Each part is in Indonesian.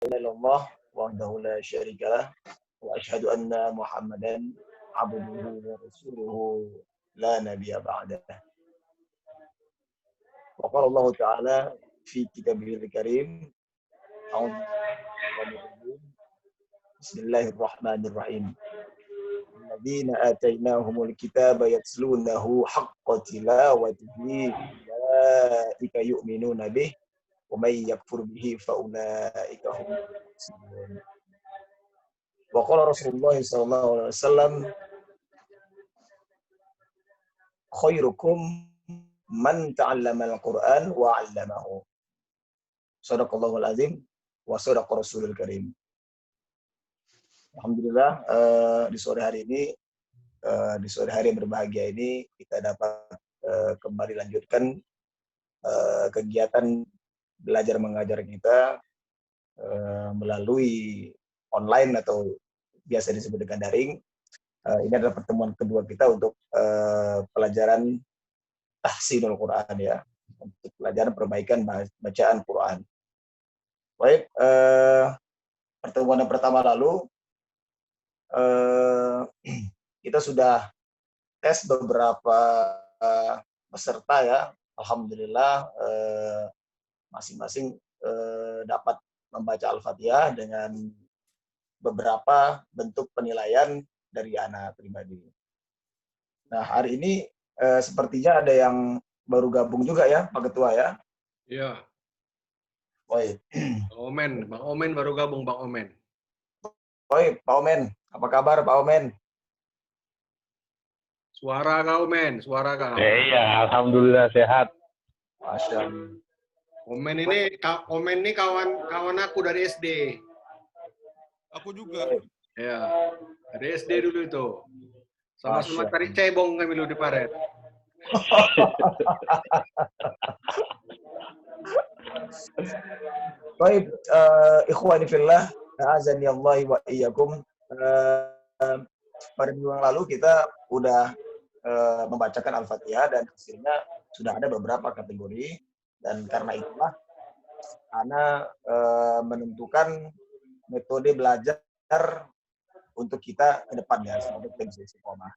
إلا الله وحده لا شريك له وأشهد أن محمدا عبده ورسوله لا نبي بعده. وقال الله تعالى في كتابه الكريم أعوذ بالله من الشيطان الرجيم بسم الله الرحمن الرحيم الذين آتيناهم الكتاب يتلونه حق تلاوته أولئك يؤمنون به ومن يكفر به فأولئك هم الخاسرون. وقال رسول الله صلى الله عليه وسلم خيركم من تعلم القرآن وعلمه. Shadaqallahul azim wa shadaqa rasulul karim. Alhamdulillah di sore hari ini di sore hari yang berbahagia ini kita dapat kembali lanjutkan kegiatan belajar mengajar kita melalui online atau biasa disebut dengan daring. Ini adalah pertemuan kedua kita untuk pelajaran tahsinul Quran ya, untuk pelajaran perbaikan bacaan Quran. Baik, pertemuan yang pertama lalu kita sudah tes beberapa peserta ya. Alhamdulillah masing-masing dapat membaca Al-Fatihah dengan beberapa bentuk penilaian dari anak pribadi. Nah, hari ini sepertinya ada yang baru gabung juga ya, Pak Ketua ya? Iya. Baik. Bang Omen baru gabung, Bang Omen. Baik, Pak Omen. Apa kabar, Pak Omen? Suara kau, Men. Suara kau. Iya, alhamdulillah sehat. Masya Allah. Omen ini kawan aku dari SD. Aku juga. Ya, dari SD dulu itu. Sama-sama cari cebong kami dulu di Paret. Baik, ikhwani fillah, azani Allah wa iyyakum. Pada minggu yang lalu kita udah membacakan Al-Fatihah dan hasilnya sudah ada beberapa kategori, dan karena itulah Ana menentukan metode belajar untuk kita ke depannya sebagai tim istiqomah.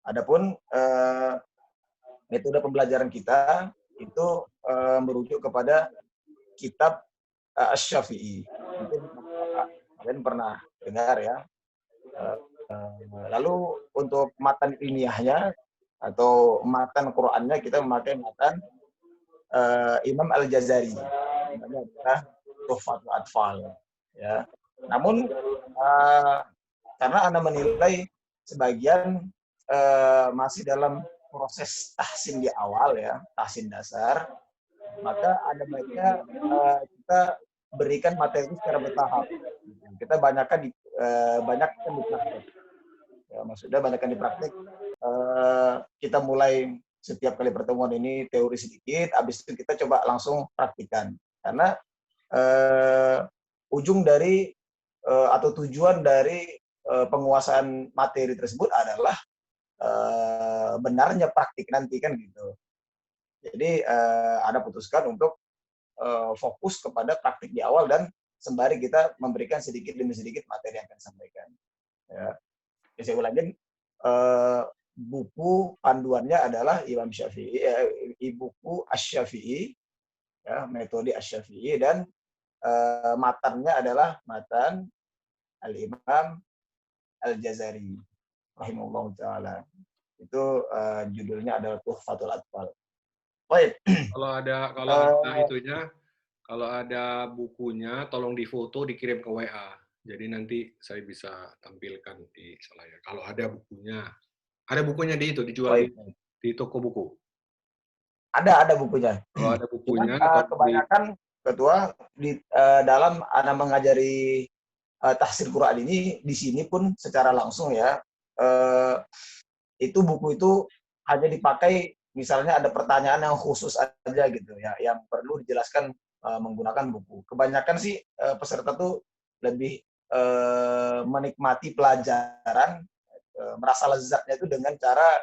Adapun metode pembelajaran kita itu merujuk kepada kitab Asy-Syafi'i. Mungkin kalian pernah dengar ya. Lalu untuk matan ilmiahnya atau matan Qur'annya kita memakai matan Imam Al-Jazari. Namanya adalah Tuhfatul Atfal. Ya. Namun karena Anda menilai sebagian masih dalam proses tahsin di awal ya, tahsin dasar, maka ada baiknya kita berikan materi secara bertahap. Kita banyakkan di praktek. Ya, maksudnya banyakkan di praktek. Kita mulai setiap kali pertemuan ini teori sedikit, habis itu kita coba langsung praktikan. Karena ujung dari atau tujuan dari penguasaan materi tersebut adalah benarnya praktik nanti kan gitu. Jadi Anda putuskan untuk fokus kepada praktik di awal dan sembari kita memberikan sedikit demi sedikit materi yang akan disampaikan. Ya. Saya ulangi, buku panduannya adalah Imam Syafi'i, buku Asy-Syafi'i, ya, metode Asy-Syafi'i, dan matannya adalah matan Al-Imam Al-Jazari rahimahullah ta'ala. Itu judulnya adalah Tuhfatul Atfal. Baik. Kalau ada bukunya, tolong difoto, dikirim ke WA. Jadi nanti saya bisa tampilkan di layar. Kalau ada bukunya dijual di toko buku. Ada bukunya. Kalau ada bukunya. Kebanyakan Ketua di dalam Anda mengajari tahsin Quran ini di sini pun secara langsung ya, itu buku itu hanya dipakai misalnya ada pertanyaan yang khusus aja gitu ya, yang perlu dijelaskan menggunakan buku. Kebanyakan sih peserta tuh lebih menikmati pelajaran, merasa lezatnya itu dengan cara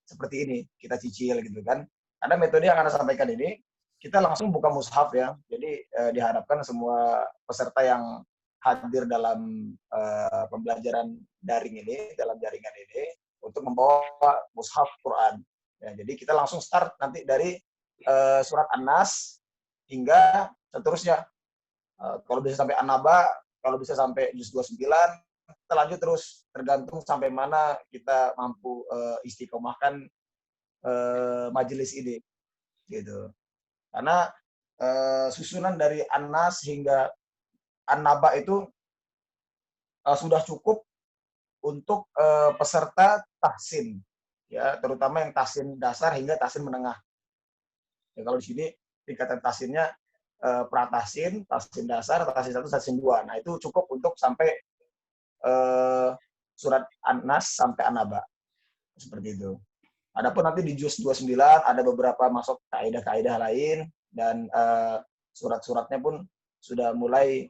seperti ini, kita cicil gitu kan. Karena metode yang Anda sampaikan ini kita langsung buka mushaf ya. Jadi diharapkan semua peserta yang hadir dalam pembelajaran daring ini, dalam jaringan ini, untuk membawa mushaf Quran. Ya, jadi kita langsung start nanti dari surat An-Nas hingga seterusnya. Kalau bisa sampai An-Naba, kalau bisa sampai juz 29, kita lanjut terus, tergantung sampai mana kita mampu istiqomahkan majelis ini, gitu. Karena susunan dari An-Nas hingga An-Naba itu sudah cukup untuk peserta tahsin, ya, terutama yang tahsin dasar hingga tahsin menengah. Ya, kalau di sini tingkatan tahsinnya pratahsin, tahsin dasar, tahsin 1, tahsin 2. Nah, itu cukup untuk sampai surat An-Nas sampai An-Naba. Seperti itu. Adapun nanti di juz 29 ada beberapa masuk kaidah-kaidah lain, dan surat-suratnya pun sudah mulai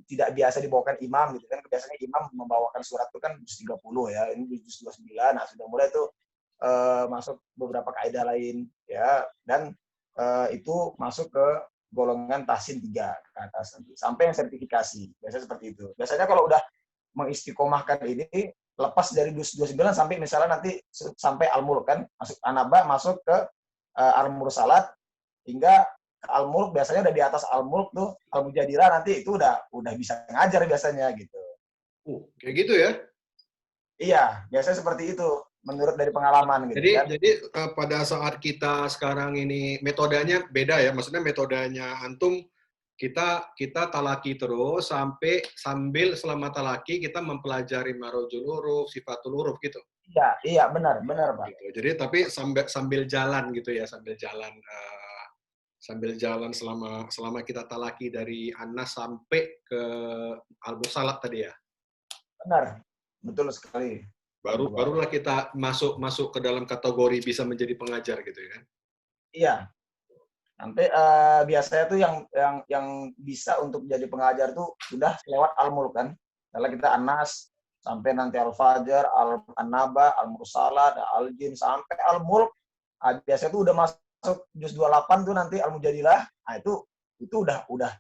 tidak biasa dibawakan imam gitu kan. Biasanya imam membawakan surat itu kan juz 30 ya. Ini juz 29. Nah, sudah mulai tuh masuk beberapa kaidah lain ya, dan itu masuk ke golongan tahsin 3 ke atas nanti sampai yang sertifikasi. Biasanya seperti itu. Biasanya kalau udah mengistiqomahkan ini, lepas dari juz 29 sampai misalnya nanti sampai Al-Mulk kan, masuk An-Naba, masuk ke Al-Mursalat hingga ke Al-Mulk. Biasanya udah di atas Al-Mulk tuh Al-Mujadilah, nanti itu udah bisa ngajar biasanya gitu. Kayak gitu ya? Iya, biasanya seperti itu menurut dari pengalaman gitu kan. Jadi pada saat kita sekarang ini metodenya beda ya, maksudnya metodenya antum kita talaki terus sambil selama talaki kita mempelajari marojul huruf, sifatul huruf gitu. Iya benar Pak. Gitu. Jadi tapi sambil jalan gitu ya, sambil jalan selama kita talaki dari An-Nas sampai ke Al-Mursalat tadi ya. Benar, betul sekali. Barulah kita masuk ke dalam kategori bisa menjadi pengajar gitu ya kan? Iya. Sampai biasanya tuh yang bisa untuk jadi pengajar tuh sudah lewat Al-Mulk kan. Setelah kita An-Nas sampai nanti Al-Fajr, An-Naba, Al-Mursalat, Al-Jin sampai Al-Mulk. Biasanya tuh udah masuk juz 28 tuh nanti Al-Mujadilah. Nah, itu udah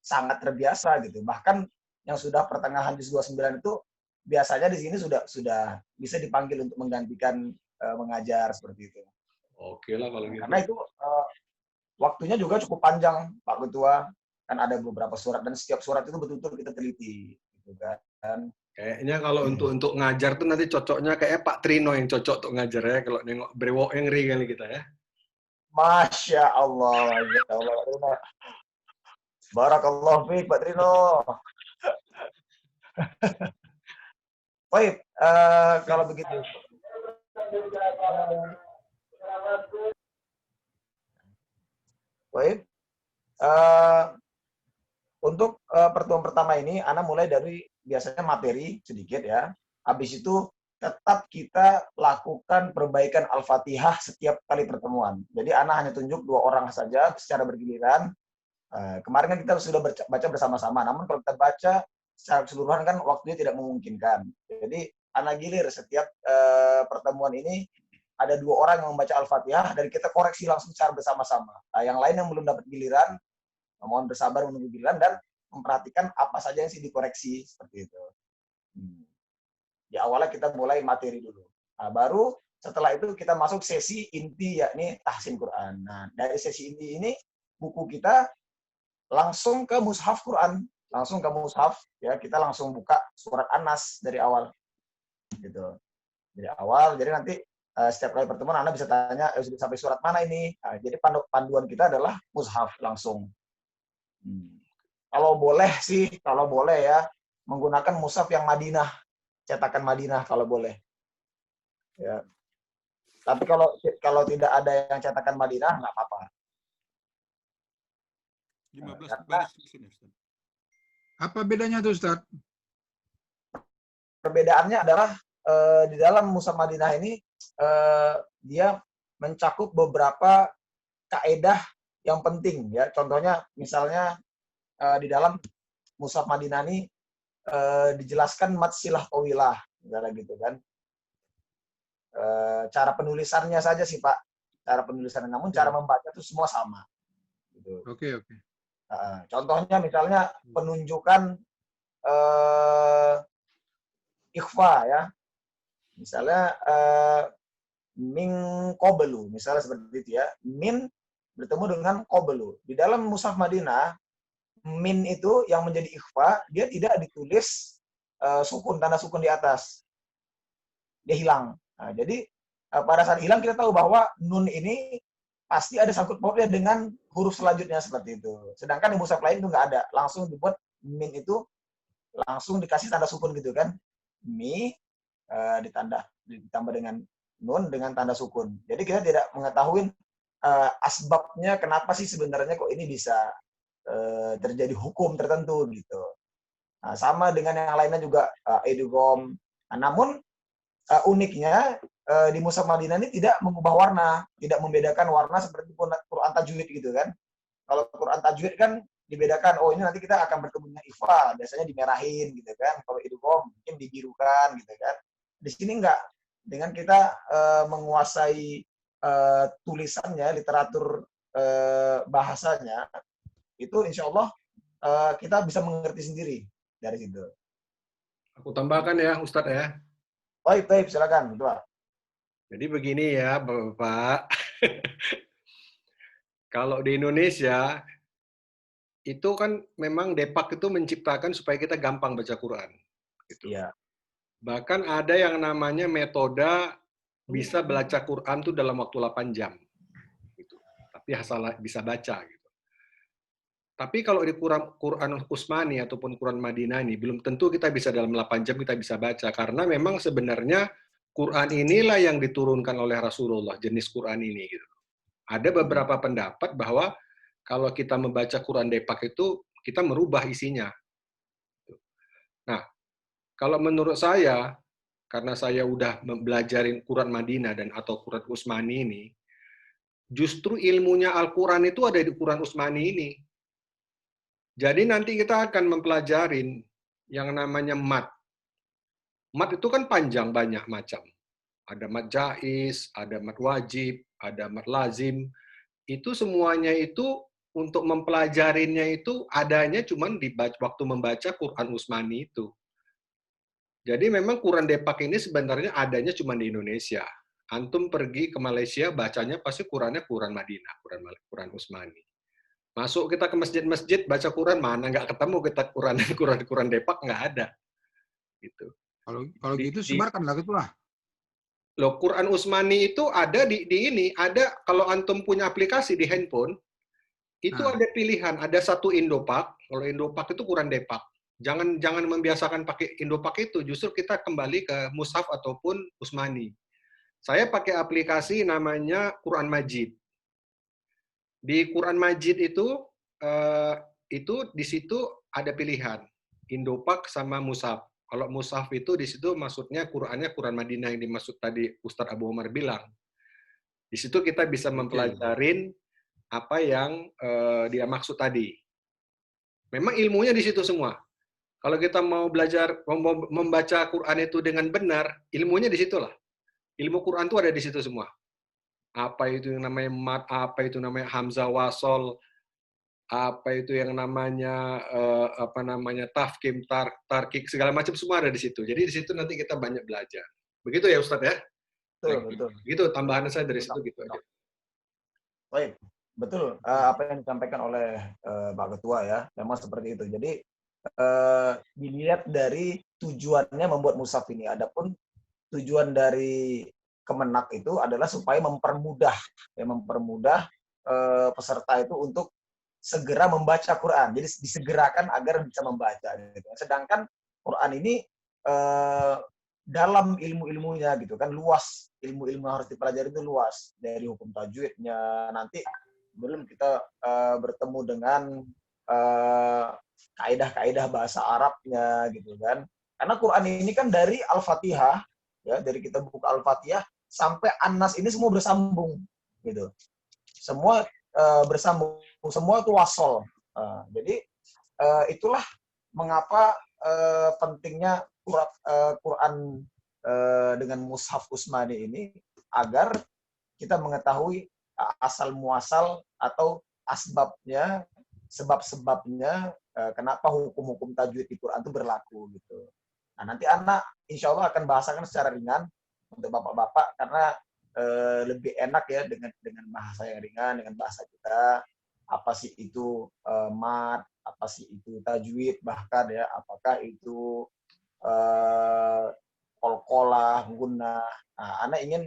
sangat terbiasa gitu. Bahkan yang sudah pertengahan juz 29 itu biasanya di sini sudah bisa dipanggil untuk menggantikan mengajar seperti itu. Oke lah kalau gitu. Karena itu waktunya juga cukup panjang, Pak Ketua. Kan ada beberapa surat dan setiap surat itu betul-betul kita teliti, gitu kan. Kayaknya kalau untuk ngajar tuh nanti cocoknya kayak Pak Trino yang cocok untuk ngajar ya, kalau nengok brewok yang ri kali kita ya. Masya Allah, ya Allah. Barakallah fiik Pak Trino. Baik, kalau begitu. Baik. Untuk pertemuan pertama ini, Ana mulai dari biasanya materi sedikit ya. Habis itu tetap kita lakukan perbaikan Al-Fatihah setiap kali pertemuan. Jadi Ana hanya tunjuk 2 orang saja secara bergiliran. Kemarin kan kita sudah baca bersama-sama, namun kalau kita baca secara keseluruhan kan waktunya tidak memungkinkan. Jadi Ana gilir setiap pertemuan ini ada 2 orang yang membaca Al-Fatihah dan kita koreksi langsung secara bersama-sama. Nah, yang lain yang belum dapat giliran, mohon bersabar menunggu giliran dan memperhatikan apa saja yang sih dikoreksi seperti itu. Di awalnya kita mulai materi dulu. Nah, baru setelah itu kita masuk sesi inti yakni tahsin Quran. Nah, dari sesi inti ini buku kita langsung ke mushaf Quran, langsung ke mushaf ya, kita langsung buka surat An-Nas dari awal. Gitu. Dari awal, jadi nanti setiap kali pertemuan Anda bisa tanya sudah sampai surat mana ini. Nah, jadi panduan kita adalah mushaf langsung. Kalau boleh ya menggunakan mushaf yang Madinah, cetakan Madinah kalau boleh. Ya. Tapi kalau tidak ada yang cetakan Madinah nggak apa-apa. 15 baris di sini, Ustaz. Apa bedanya tuh, Ustaz? Perbedaannya adalah di dalam mushaf Madinah ini dia mencakup beberapa kaedah yang penting ya. Contohnya misalnya di dalam mushaf Madinah ini dijelaskan mat silah tawilah, misalnya gitu kan. Cara penulisannya saja sih Pak cara penulisan, namun cara membaca itu semua sama. Gitu. Oke. Contohnya misalnya penunjukan ikhfa ya, misalnya min qablu, misalnya seperti itu ya, min bertemu dengan qablu. Di dalam mushaf Madinah, min itu yang menjadi ikhfa, dia tidak ditulis sukun, tanda sukun di atas. Dia hilang. Nah, jadi pada saat hilang kita tahu bahwa nun ini pasti ada sangkut pautnya dengan huruf selanjutnya seperti itu. Sedangkan di mushaf lain itu nggak ada. Langsung dibuat min itu langsung dikasih tanda sukun gitu kan. Mi ditambah dengan nun dengan tanda sukun. Jadi kita tidak mengetahui asbabnya kenapa sih sebenarnya kok ini bisa terjadi hukum tertentu gitu. Nah, sama dengan yang lainnya juga idgham. Nah, namun uniknya di mushaf Madinah ini tidak mengubah warna, tidak membedakan warna seperti Quran tajwid gitu kan. Kalau Quran tajwid kan dibedakan, oh ini nanti kita akan bertemu dengan ikhfa, biasanya dimerahin gitu kan. Kalau idgham mungkin dibirukan gitu kan. Di sini enggak. Dengan kita menguasai tulisannya, literatur bahasanya, itu insya Allah kita bisa mengerti sendiri dari situ. Aku tambahkan ya, Ustadz ya. Baik, silakan. Betul. Jadi begini ya, Bapak. Kalau di Indonesia, itu kan memang Depak itu menciptakan supaya kita gampang baca Quran. Gitu. Iya. Bahkan ada yang namanya metode bisa baca Quran itu dalam waktu 8 jam. Gitu. Tapi asal bisa baca. Gitu. Tapi kalau di Quran Utsmani ataupun Quran Madinah ini, belum tentu kita bisa dalam 8 jam kita bisa baca. Karena memang sebenarnya Quran inilah yang diturunkan oleh Rasulullah, jenis Quran ini. Gitu. Ada beberapa pendapat bahwa kalau kita membaca Quran Depak itu, kita merubah isinya. Nah, kalau menurut saya, karena saya udah belajarin Quran Madinah dan atau Quran Utsmani ini, justru ilmunya Al-Quran itu ada di Quran Utsmani ini. Jadi nanti kita akan mempelajarin yang namanya mat. Mat itu kan panjang banyak macam. Ada mat jaiz, ada mat wajib, ada mat lazim. Itu semuanya itu untuk mempelajarinya itu adanya cuman di waktu membaca Quran Utsmani itu. Jadi memang Quran Depak ini sebenarnya adanya cuma di Indonesia. Antum pergi ke Malaysia bacanya pasti Qurannya Quran Madinah, Quran Utsmani. Masuk kita ke masjid-masjid baca Quran mana nggak ketemu kita Quran Depak nggak ada. Gitu. Kalau gitu sebarkanlah itulah. Loh, Quran Utsmani itu ada di ini, ada kalau antum punya aplikasi di handphone, itu ada pilihan, ada satu Indopak, kalau Indopak itu Quran Depak. Jangan membiasakan pakai Indopak itu, justru kita kembali ke mushaf ataupun Utsmani. Saya pakai aplikasi namanya Quran Majid. Di Quran Majid itu di situ ada pilihan Indopak sama mushaf. Kalau mushaf itu di situ maksudnya Qurannya Quran Madinah yang dimaksud tadi Ustadz Abu Umar bilang. Di situ kita bisa mempelajarin apa yang dia maksud tadi. Memang ilmunya di situ semua. Kalau kita mau belajar membaca Quran itu dengan benar, ilmunya di situlah. Ilmu Quran itu ada di situ semua. Apa itu yang namanya mat, apa itu namanya hamzah wasol, apa itu yang namanya tafkim, tarkik, segala macam semua ada di situ. Jadi di situ nanti kita banyak belajar. Begitu ya Ustadz ya? Betul. Begitu tambahan saya dari situ gitu aja. Baik, betul apa yang disampaikan oleh Pak Ketua ya, memang seperti itu. Jadi dilihat dari tujuannya membuat mushaf ini. Adapun tujuan dari Kemenak itu adalah supaya mempermudah peserta itu untuk segera membaca Quran. Jadi disegerakan agar bisa membaca. Gitu. Sedangkan Quran ini dalam ilmu-ilmunya gitu kan luas, ilmu-ilmu yang harus dipelajari itu luas, dari hukum tajwidnya, nanti belum kita bertemu dengan kaidah-kaidah bahasa Arabnya gitu kan. Karena Quran ini kan dari Al-Fatihah ya, dari kita buka Al-Fatihah sampai An-Nas ini semua bersambung gitu. Semua bersambung, semua itu wasol. Jadi itulah mengapa pentingnya Quran dengan mushaf Utsmani ini, agar kita mengetahui asal muasal atau asbabnya, sebab-sebabnya kenapa hukum-hukum tajwid di Quran itu berlaku gitu. Nah, nanti anak insya Allah akan bahasakan secara ringan untuk bapak-bapak karena lebih enak ya dengan bahasa yang ringan, dengan bahasa kita. Apa sih itu mat, apa sih itu tajwid, bahkan ya apakah itu kolkolah, gunnah. Nah, anak ingin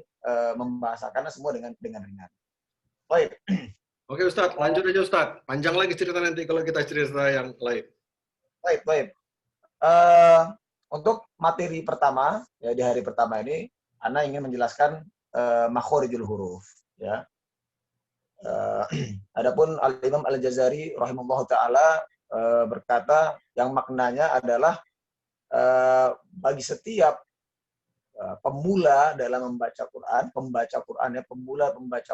membahasakannya semua dengan ringan. Baik. Oke Ustadz, lanjut aja Ustadz. Panjang lagi cerita nanti kalau kita cerita yang lain. Baik. Untuk materi pertama, ya di hari pertama ini, Ana ingin menjelaskan makhorijul huruf. Ya. Adapun Al-Imam Al-Jazari rahimahullah ta'ala berkata yang maknanya adalah bagi setiap pemula dalam membaca Quran, pembaca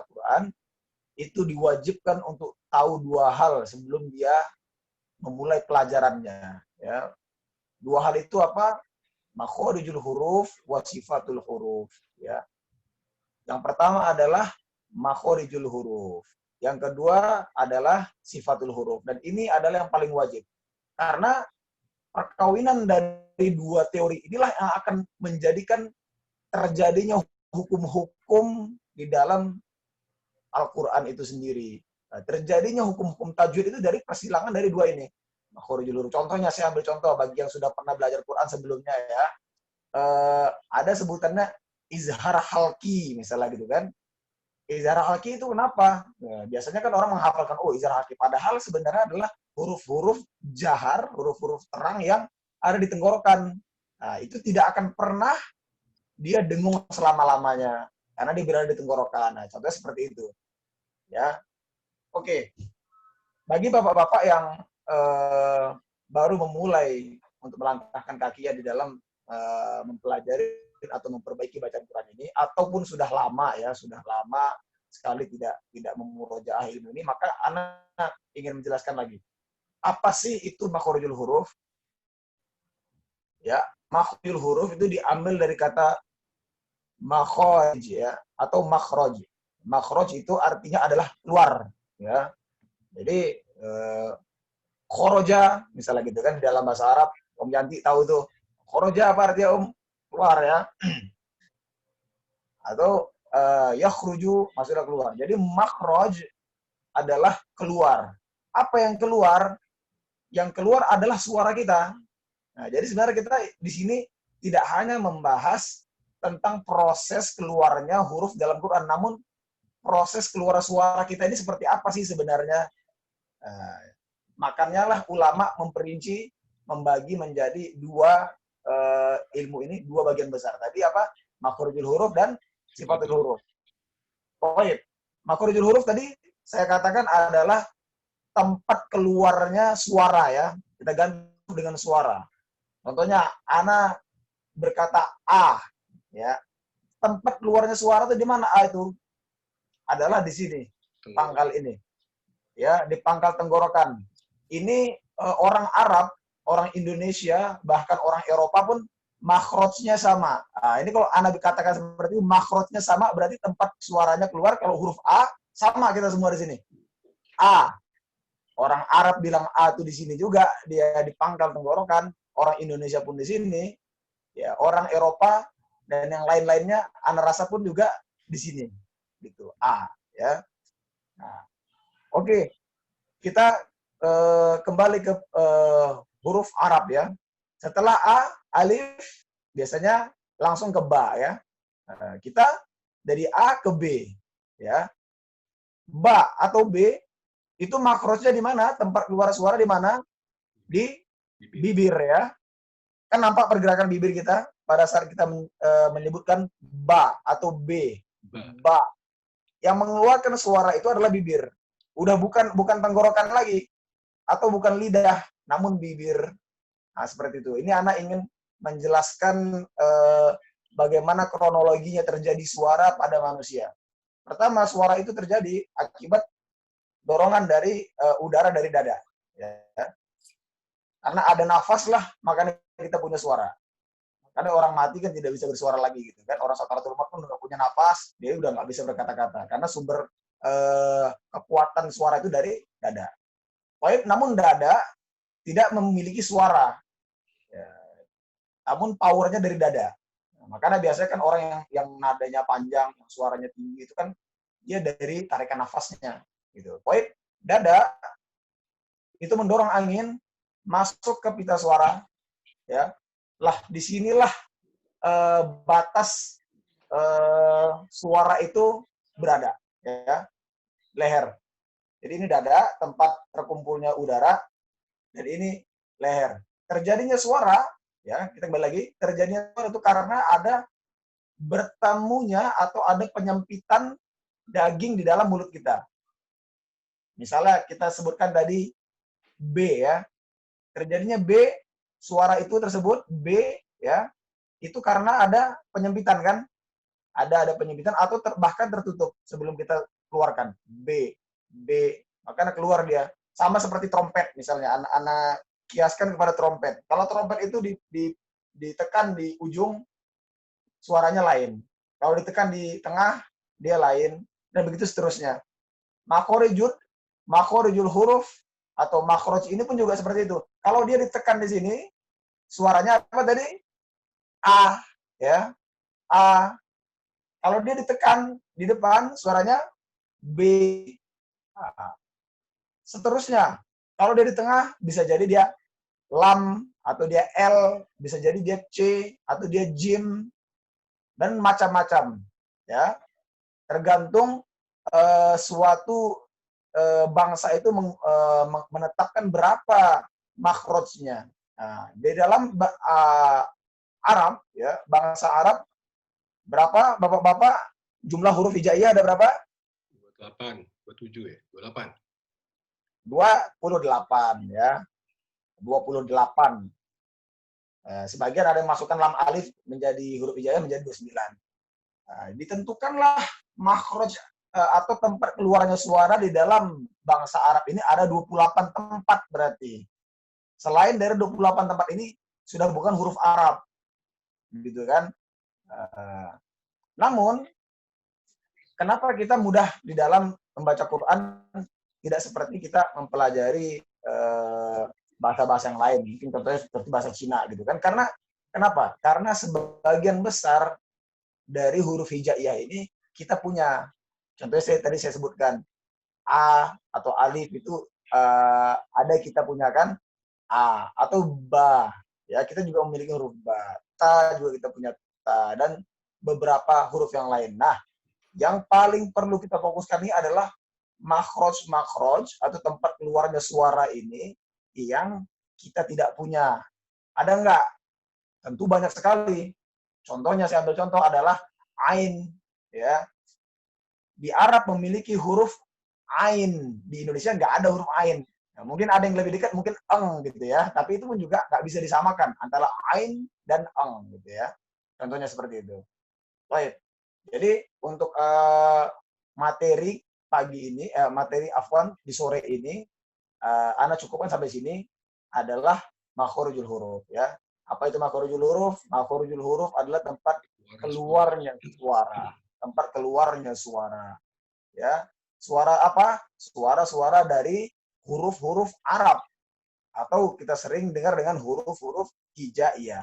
Quran, itu diwajibkan untuk tahu dua hal sebelum dia memulai pelajarannya. Ya. Dua hal itu apa? Makhorijul huruf, wa sifatul huruf. Ya. Yang pertama adalah makhorijul huruf. Yang kedua adalah sifatul huruf. Dan ini adalah yang paling wajib. Karena perkawinan dari dua teori inilah yang akan menjadikan terjadinya hukum-hukum di dalam Al-Quran itu sendiri. Nah, terjadinya hukum-hukum tajwid itu dari persilangan dari dua ini. Makhorijul huruf. Contohnya, saya ambil contoh bagi yang sudah pernah belajar Quran sebelumnya ya. Ada sebutannya izhar halki, misalnya gitu kan. Izhar halki itu kenapa? Nah, biasanya kan orang menghafalkan, oh izhar halki. Padahal sebenarnya adalah huruf-huruf jahar, huruf-huruf terang yang ada di tenggorokan. Nah, itu tidak akan pernah dia dengung selama-lamanya. Karena dia berada di tenggorokan. Nah, contohnya seperti itu. Ya, oke. Bagi bapak-bapak yang baru memulai untuk melangkahkan kakinya di dalam mempelajari atau memperbaiki bacaan Quran ini, ataupun sudah lama sekali tidak memurojaah ilmu ini, maka anak ingin menjelaskan lagi. Apa sih itu makhorijul huruf? Ya, makhorijul huruf itu diambil dari kata makhraj ya, atau makhraj. Makhraj itu artinya adalah keluar, ya. Jadi khoroja misalnya gitu kan di dalam bahasa Arab, Om Yanti tahu tuh. Khoroja apa artinya Om? Keluar ya. Atau yakhruju maksudnya keluar. Jadi makhraj adalah keluar. Apa yang keluar? Yang keluar adalah suara kita. Nah, jadi sebenarnya kita di sini tidak hanya membahas tentang proses keluarnya huruf dalam Quran, namun proses keluar suara kita ini seperti apa sih sebenarnya? Makanya lah ulama memperinci, membagi menjadi dua ilmu ini, dua bagian besar. Tadi apa? Makhorijul huruf dan sifatul huruf. Baik. Makhorijul huruf tadi saya katakan adalah tempat keluarnya suara ya. Kita ganti dengan suara. Contohnya, ana berkata A, ya. Tempat keluarnya suara itu di mana A itu? Adalah di sini, pangkal ini. Ya, di pangkal tenggorokan. Ini orang Arab, orang Indonesia, bahkan orang Eropa pun makhrajnya sama. Nah, ini kalau ana dikatakan seperti itu, makhrajnya sama, berarti tempat suaranya keluar kalau huruf A sama kita semua di sini. A. Orang Arab bilang A itu di sini juga, dia di pangkal tenggorokan. Orang Indonesia pun di sini. Ya, orang Eropa dan yang lain-lainnya, ana rasa pun juga di sini. Gitu. A, ya. Nah, oke. Kita kembali ke huruf Arab ya. Setelah A, alif biasanya langsung ke ba ya. Kita dari A ke B ya. Ba atau B itu makhrajnya di mana? Tempat keluar suara di mana? Di bibir ya. Kan nampak pergerakan bibir kita pada saat kita menyebutkan ba atau B. Ba. Yang mengeluarkan suara itu adalah bibir. Udah bukan tenggorokan lagi atau bukan lidah, namun bibir. Nah, seperti itu. Ini anak ingin menjelaskan bagaimana kronologinya terjadi suara pada manusia. Pertama, suara itu terjadi akibat dorongan dari udara dari dada. Ya. Karena ada nafas lah, makanya kita punya suara. Karena orang mati kan tidak bisa bersuara lagi gitu kan. Orang sakaratul maut pun nggak punya nafas, dia udah nggak bisa berkata-kata. Karena sumber kekuatan suara itu dari dada. Namun dada tidak memiliki suara, ya, namun powernya dari dada. Nah, makanya biasanya kan orang yang nadanya panjang, yang suaranya tinggi itu kan dia dari tarikan nafasnya, gitu. Dada itu mendorong angin masuk ke pita suara, ya. Lah disinilah batas suara itu berada, ya, leher. Jadi ini dada, tempat terkumpulnya udara, dan ini leher. Terjadinya suara, ya, kita kembali lagi, terjadinya suara itu karena ada bertemunya atau ada penyempitan daging di dalam mulut kita. Misalnya kita sebutkan tadi B, ya. Terjadinya B, suara itu tersebut B, ya, itu karena ada penyempitan, kan? Ada penyempitan atau bahkan tertutup sebelum kita keluarkan. B, makanya keluar dia. Sama seperti trompet misalnya, anak-anak kiaskan kepada trompet. Kalau trompet itu ditekan di ujung, suaranya lain. Kalau ditekan di tengah, dia lain, dan begitu seterusnya. Makhorijul huruf atau makhroj ini pun juga seperti itu. Kalau dia ditekan di sini, suaranya apa tadi? A, ya. A. Kalau dia ditekan di depan, suaranya B. A. Seterusnya, kalau dia di tengah, bisa jadi dia lam, atau dia L, bisa jadi dia C, atau dia jim, dan macam-macam. Ya, tergantung suatu bangsa itu menetapkan berapa makhrojnya. Nah, di dalam Arab, ya, bangsa Arab, berapa bapak-bapak jumlah huruf hijaiyah ada berapa? 28, 27 ya, 28. 28, ya. 28. Sebagian ada yang masukkan lam alif menjadi huruf hijaiyah menjadi 29. Ditentukanlah makhraj atau tempat keluarnya suara di dalam bangsa Arab ini ada 28 tempat berarti. Selain dari 28 tempat ini sudah bukan huruf Arab. Gitu kan? Namun kenapa kita mudah di dalam membaca Quran tidak seperti kita mempelajari bahasa-bahasa yang lain, mungkin contohnya seperti bahasa Cina gitu kan? Karena kenapa? Karena sebagian besar dari huruf hijaiyah ini kita punya. Contohnya tadi saya sebutkan A atau alif itu ada kita punya kan, A atau ba, ya, kita juga memiliki huruf ba. Ta juga kita punya ta, dan beberapa huruf yang lain. Nah, yang paling perlu kita fokuskan ini adalah makhroj atau tempat keluarnya suara ini yang kita tidak punya. Ada enggak? Tentu banyak sekali. Contohnya, saya ambil contoh adalah ain, ya. Di Arab memiliki huruf ain, di Indonesia nggak ada huruf ain. Nah, mungkin ada yang lebih dekat, mungkin eng gitu ya. Tapi itu pun juga nggak bisa disamakan antara ain dan eng gitu ya. Contohnya seperti itu. Baik. Jadi untuk materi pagi ini, materi afwan di sore ini, Ana cukupkan sampai sini adalah makhorijul huruf, ya. Apa itu makhorijul huruf? Makhorijul huruf adalah tempat keluarnya suara. Tempat keluarnya suara. Ya. Suara apa? Suara-suara dari huruf-huruf Arab. Atau kita sering dengar dengan huruf-huruf hijaiyah.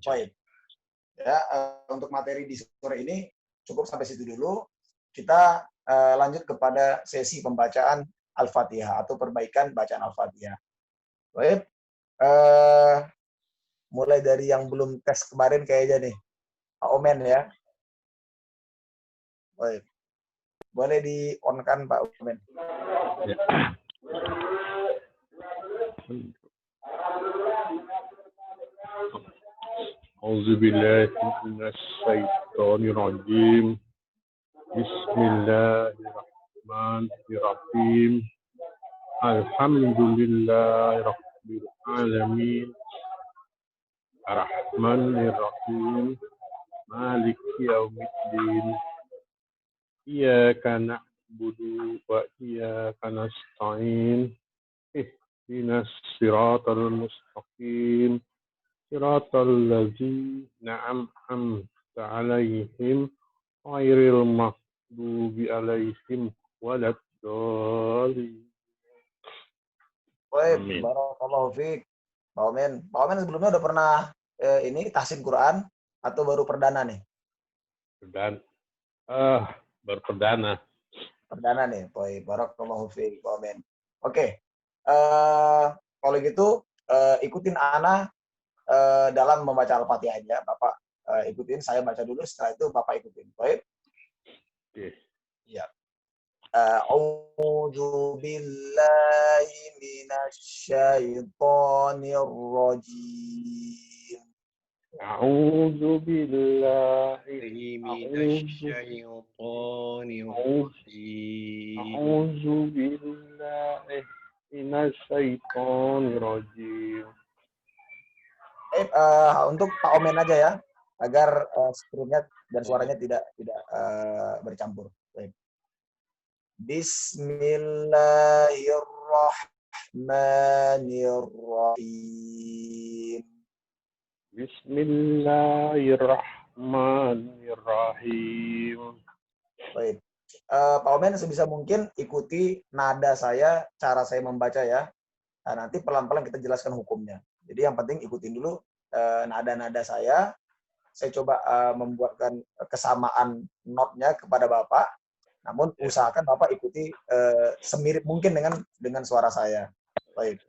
Baik. Ya, untuk materi di sore ini cukup sampai situ dulu. Kita lanjut kepada sesi pembacaan Al-Fatihah atau perbaikan bacaan Al-Fatihah. Baik. Mulai dari yang belum tes kemarin kayaknya nih. Pak Omen ya. Baik. Boleh di-on-kan Pak Omen. Ya. Auzubillahi minasyaitonir rajim. Bismillahirrahmanirrahim. Alhamdulillahirabbil alamin. Arrahmanirrahim. Maliki yaumiddin. Iyyaka na'budu wa iyyaka nasta'in. Ihdinas siratal mustaqim. Siratal ladzina an'amta 'alaihim ghairil maghdubi 'alaihim ولا الضالين. Baik, Amin. barakallahu fiik. Pak Omen. Pak Omen sebelumnya udah pernah ini tahsin Quran atau baru perdana nih? Dan berperdana. Perdana nih. Baik, barakallahu fiik, Pak Omen. Oke. Kalau gitu ikutin Ana dalam membaca Al-Fatihah aja. Bapak ikutin, saya baca dulu, setelah itu Bapak ikutin. Baik? Oke. Iya. A'udzu billahi minasyaitonir rajim. A'udzu billahi A'udzu billahi minasyaitonir rajim. Untuk Pak Omen aja ya, agar screen-nya dan suaranya tidak bercampur. Baik. Bismillahirrahmanirrahim. Bismillahirrahmanirrahim. Baik. Pak Omen sebisa mungkin ikuti nada saya, cara saya membaca ya. Nah, nanti pelan-pelan kita jelaskan hukumnya. Jadi yang penting ikutin dulu nada-nada saya. Saya coba membuatkan kesamaan notnya kepada Bapak. Namun usahakan Bapak ikuti semirip mungkin dengan suara saya. Baik.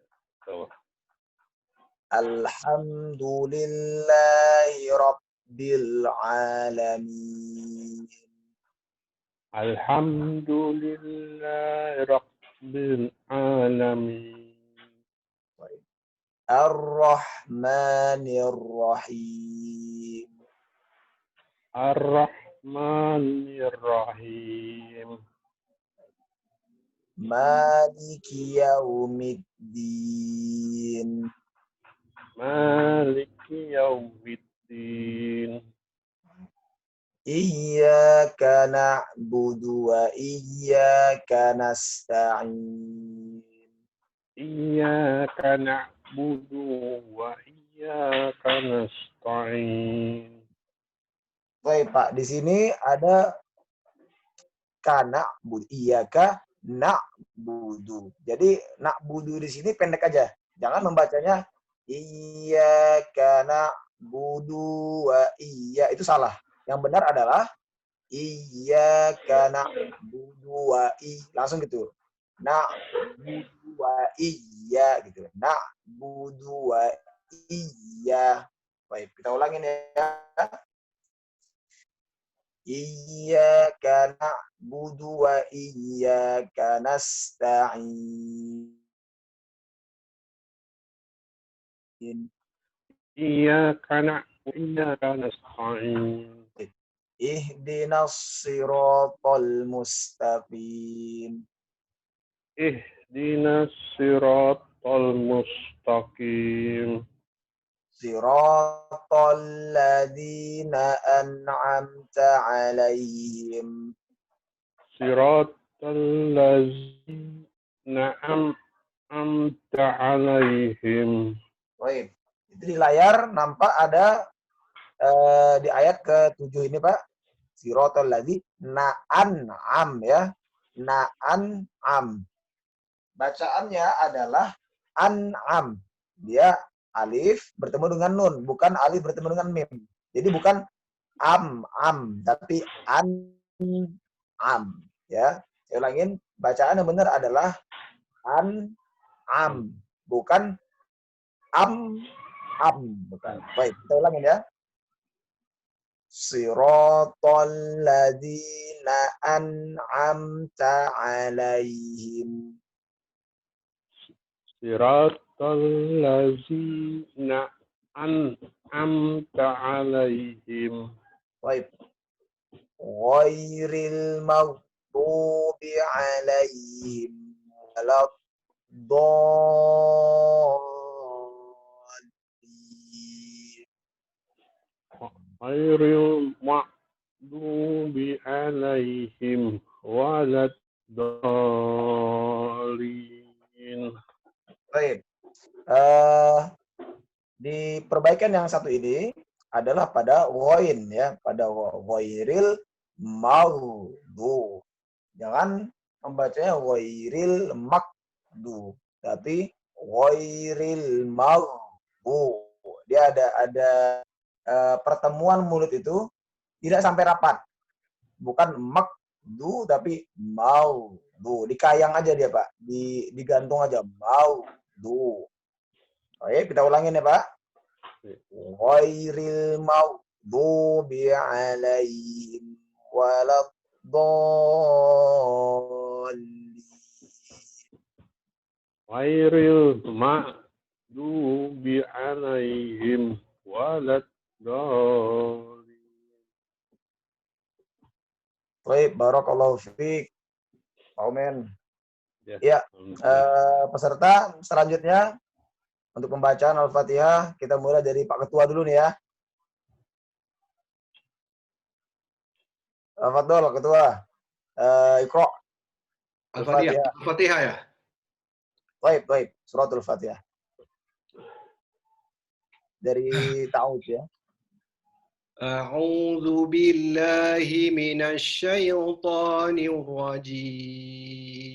Alhamdulillahi Rabbil Alamin. Alhamdulillahi Rabbil Alamin. Baik. Ar-Rahmanir-Rahim. Ar-Rahmanir-Rahim. Maliki Yaumiddin. Maliki Yaumiddin. Iyyaka na'budu wa iyyaka nasta'in. Iyyaka na'budu wa iyyaka nasta'in. Baik, Pak. Di sini ada kana iyyaka na'budu. Jadi na'budu di sini pendek aja. Jangan membacanya iyyaka na'budu wa iya, itu salah. Yang benar adalah iyyaka na'budu wa langsung gitu. Na'budu wa iya gitu. Na'budu wa iya. Baik, kita ulangin ya. Iyyaka na'budu wa iyyaka nasta'in. Iyyaka na'budu wa iyyaka nasta'in. Ihdinas siratal mustaqim. Ihdinas siratal mustaqim. Siratal ladzina an'amta 'alaihim. Siratal ladzina an'amta 'alaihim. Baik. Itu di layar nampak ada di ayat ke-7 ini, Pak. Siratal ladzina an'am ya. Na'an'am. Bacaannya adalah an'am. Dia alif bertemu dengan nun, bukan alif bertemu dengan mim. Jadi bukan am, tapi an-am. Ya, saya ulangin, bacaan yang benar adalah an-am, bukan am, bukan. Baik, kita ulangin ya. Siratal ladzina an'amta 'alaihim. Siratal ladzina an'amta 'alaihim. Baik. Ghairil maghdubi 'alaihim waladdallin. Ghairil maghdubi 'alaihim waladdallin. Baik. Di perbaikan yang satu ini adalah pada ghain ya, pada ghairil maghdu. Jangan membacanya ghairil maghdu, tapi ghairil maghdu. Dia ada pertemuan mulut itu tidak sampai rapat. Bukan maghdu tapi maghdu. Dikayang aja dia, Pak. Digantung aja maghdu. Oke, kita ulangin ya, Pak. Ghairil maghdubi alaihim waladdallin. Ghairil ma'dubi alaihim waladdallin. Baik, barakallahu fiik. Amin. Ya, peserta selanjutnya untuk pembacaan Al-Fatihah kita mulai dari Pak Ketua dulu nih ya. Fadhol Ketua. Iqra. Al-Fatihah. Al-Fatihah ya. Baik. Suratul Fatihah. Dari Ta'awud ya. A'udzu billahi minasy syaithanir rajim.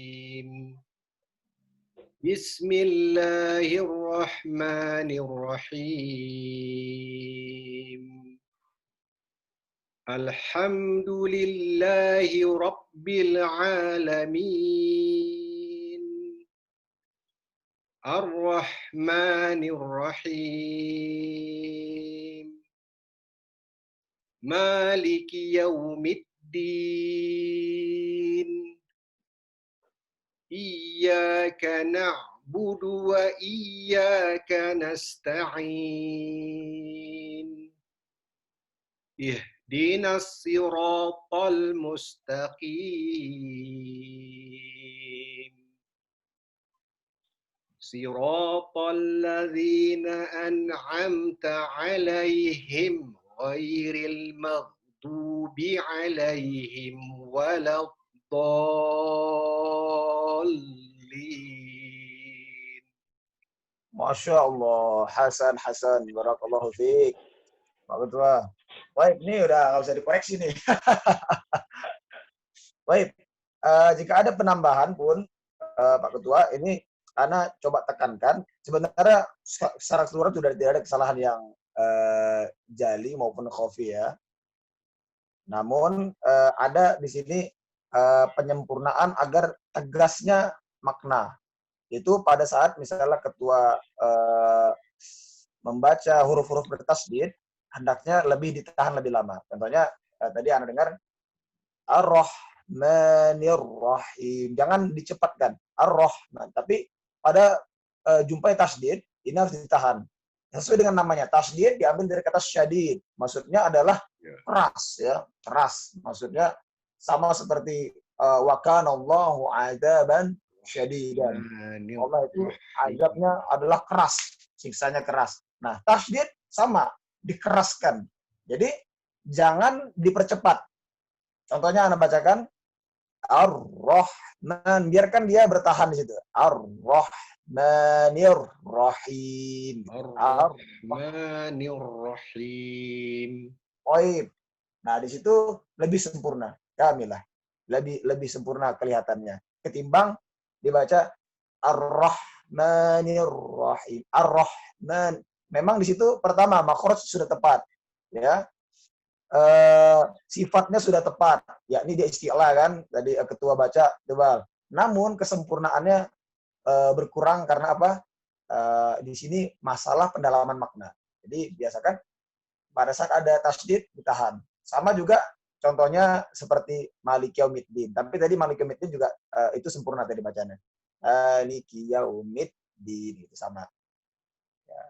Bismillahirrahmanirrahim. Alhamdulillahi rabbil alamin. Ar-Rahmanir Rahim. Maliki yaumiddin. Iyyaka na'budu wa iyyaka nasta'in. Ihdinas siratal mustaqim. Siratal ladzina an'amta 'alaihim ghairil maghdubi 'alaihim waladdallin. Masya Allah. Hasan. Barakallahu fiik. Pak Ketua. Baik, ini udah nggak usah dikoreksi nih. Baik. Jika ada penambahan pun, Pak Ketua, ini Ana coba tekankan, sebenarnya secara keseluruhan sudah tidak ada kesalahan yang jali maupun khafi ya. Namun ada di sini penyempurnaan agar tegasnya makna. Itu pada saat misalnya ketua membaca huruf-huruf bertasydid, hendaknya lebih ditahan lebih lama. Contohnya tadi Anda dengar Ar-Rahmanir Rahim. Jangan dicepatkan. Ar-Rahman. Tapi pada jumpai tasydid, ini harus ditahan. Sesuai dengan namanya, tasydid diambil dari kata syadid. Maksudnya adalah keras ya, keras. Maksudnya sama seperti wa kana Allahu 'adzaban syadidan. Allah itu azabnya adalah keras, siksanya keras. Nah, tasydid sama, dikeraskan. Jadi jangan dipercepat. Contohnya Anda bacakan Ar-Rahman, biarkan dia bertahan di situ. Ar-Rahmanir Rahim. Ar-Rahmanir Rahim. Baik. Nah, di situ lebih sempurna. Kamilah. Lebih sempurna kelihatannya ketimbang dibaca Ar-Rahmanir Rahim. Ar-Rahman. Memang di situ pertama makhraj sudah tepat, ya. Sifatnya sudah tepat, yakni dia isti'la kan, tadi ketua baca tebal. Namun kesempurnaannya berkurang karena apa? Di sini masalah pendalaman makna. Jadi biasakan pada saat ada tasydid ditahan. Sama juga contohnya seperti Maliki Yaumiddin. Tapi tadi Maliki Yaumiddin juga itu sempurna tadi bacanya. Maliki Yaumiddin itu sama. Ya.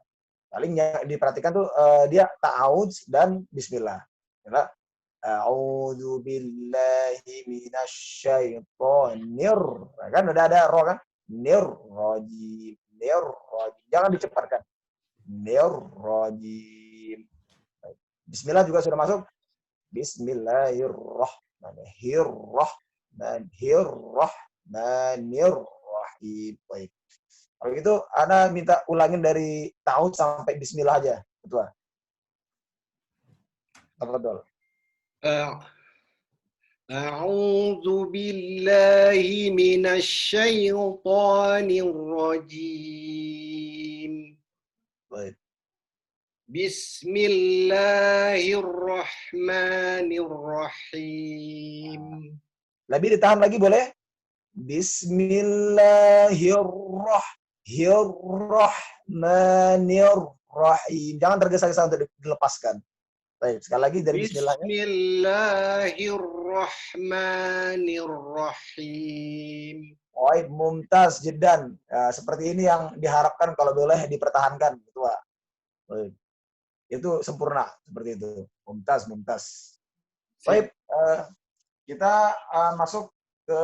Paling yang diperhatikan tuh dia ta'awudz dan bismillah. Ya. A'udzu billahi minasyaitonir. Kan udah ada ro kan? Nir rajim. Jangan dicepatkan. Nir rajim. Bismillah juga sudah masuk. Bismillahirrahmanirrahim. Baik. Kalau gitu, Ana minta ulangin dari ta'awudz sampai bismillah aja, Ketua. Tafadhol. A'udzu billahi minasyaitonir rajim. Baik. Bismillahirrahmanirrahim. Lebih ditahan lagi boleh? Bismillahirrahmanirrahim. Jangan tergesa-gesa untuk dilepaskan. Baik, sekali lagi dari bismillahnya. Bismillahirrahmanirrahim. Baik, mumtaz jiddan. Ya, seperti ini yang diharapkan kalau boleh dipertahankan, Ketua. Baik. Itu sempurna seperti itu. Mumtaz, mumtaz. Baik, kita masuk ke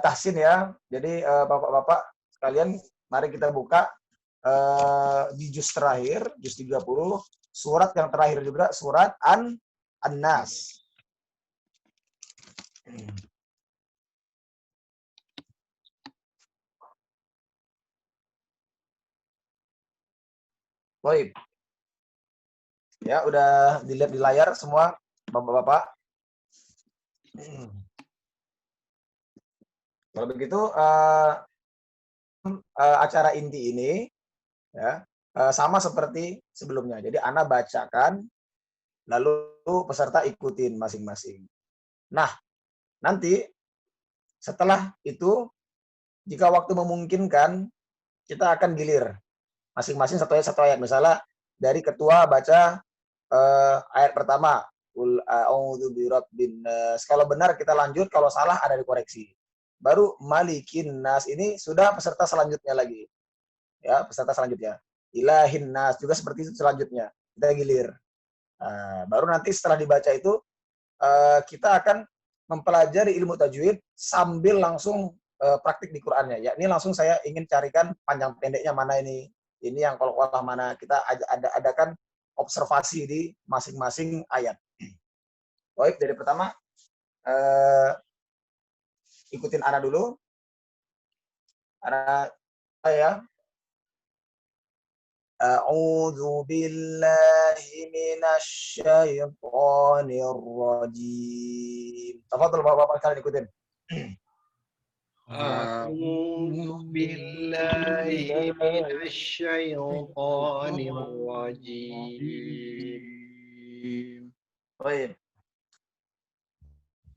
tahsin ya. Jadi Bapak-bapak sekalian, mari kita buka di juz terakhir, juz 30, surat yang terakhir juga, surat An-Nas. Baik. Ya, udah dilihat di layar semua Bapak-bapak. Kalau begitu acara inti ini ya sama seperti sebelumnya. Jadi Ana bacakan, lalu peserta ikutin masing-masing. Nah, nanti setelah itu, jika waktu memungkinkan, kita akan gilir masing-masing satu ayat. Misalnya dari ketua baca ayat pertama, Qul a'udzu birabbin nas. Kalau benar kita lanjut, kalau salah ada dikoreksi. Baru malikin nas, ini sudah peserta selanjutnya lagi. Ya, peserta selanjutnya. Ilahin nas juga seperti itu selanjutnya. Kita gilir. Baru nanti setelah dibaca itu kita akan mempelajari ilmu tajwid sambil langsung praktik di Qur'annya. Ya, ini langsung saya ingin carikan panjang pendeknya mana ini. Ini yang kalau mana kita adakan observasi di masing-masing ayat. Baik, dari pertama ikutin Ana dulu. Ana ya. A'udzu billahi minasy syaithanir rajim. Tafadhol Bapak-bapak kalian ikutin. A'udzu billahi minasy syaithanir rajim. Baik.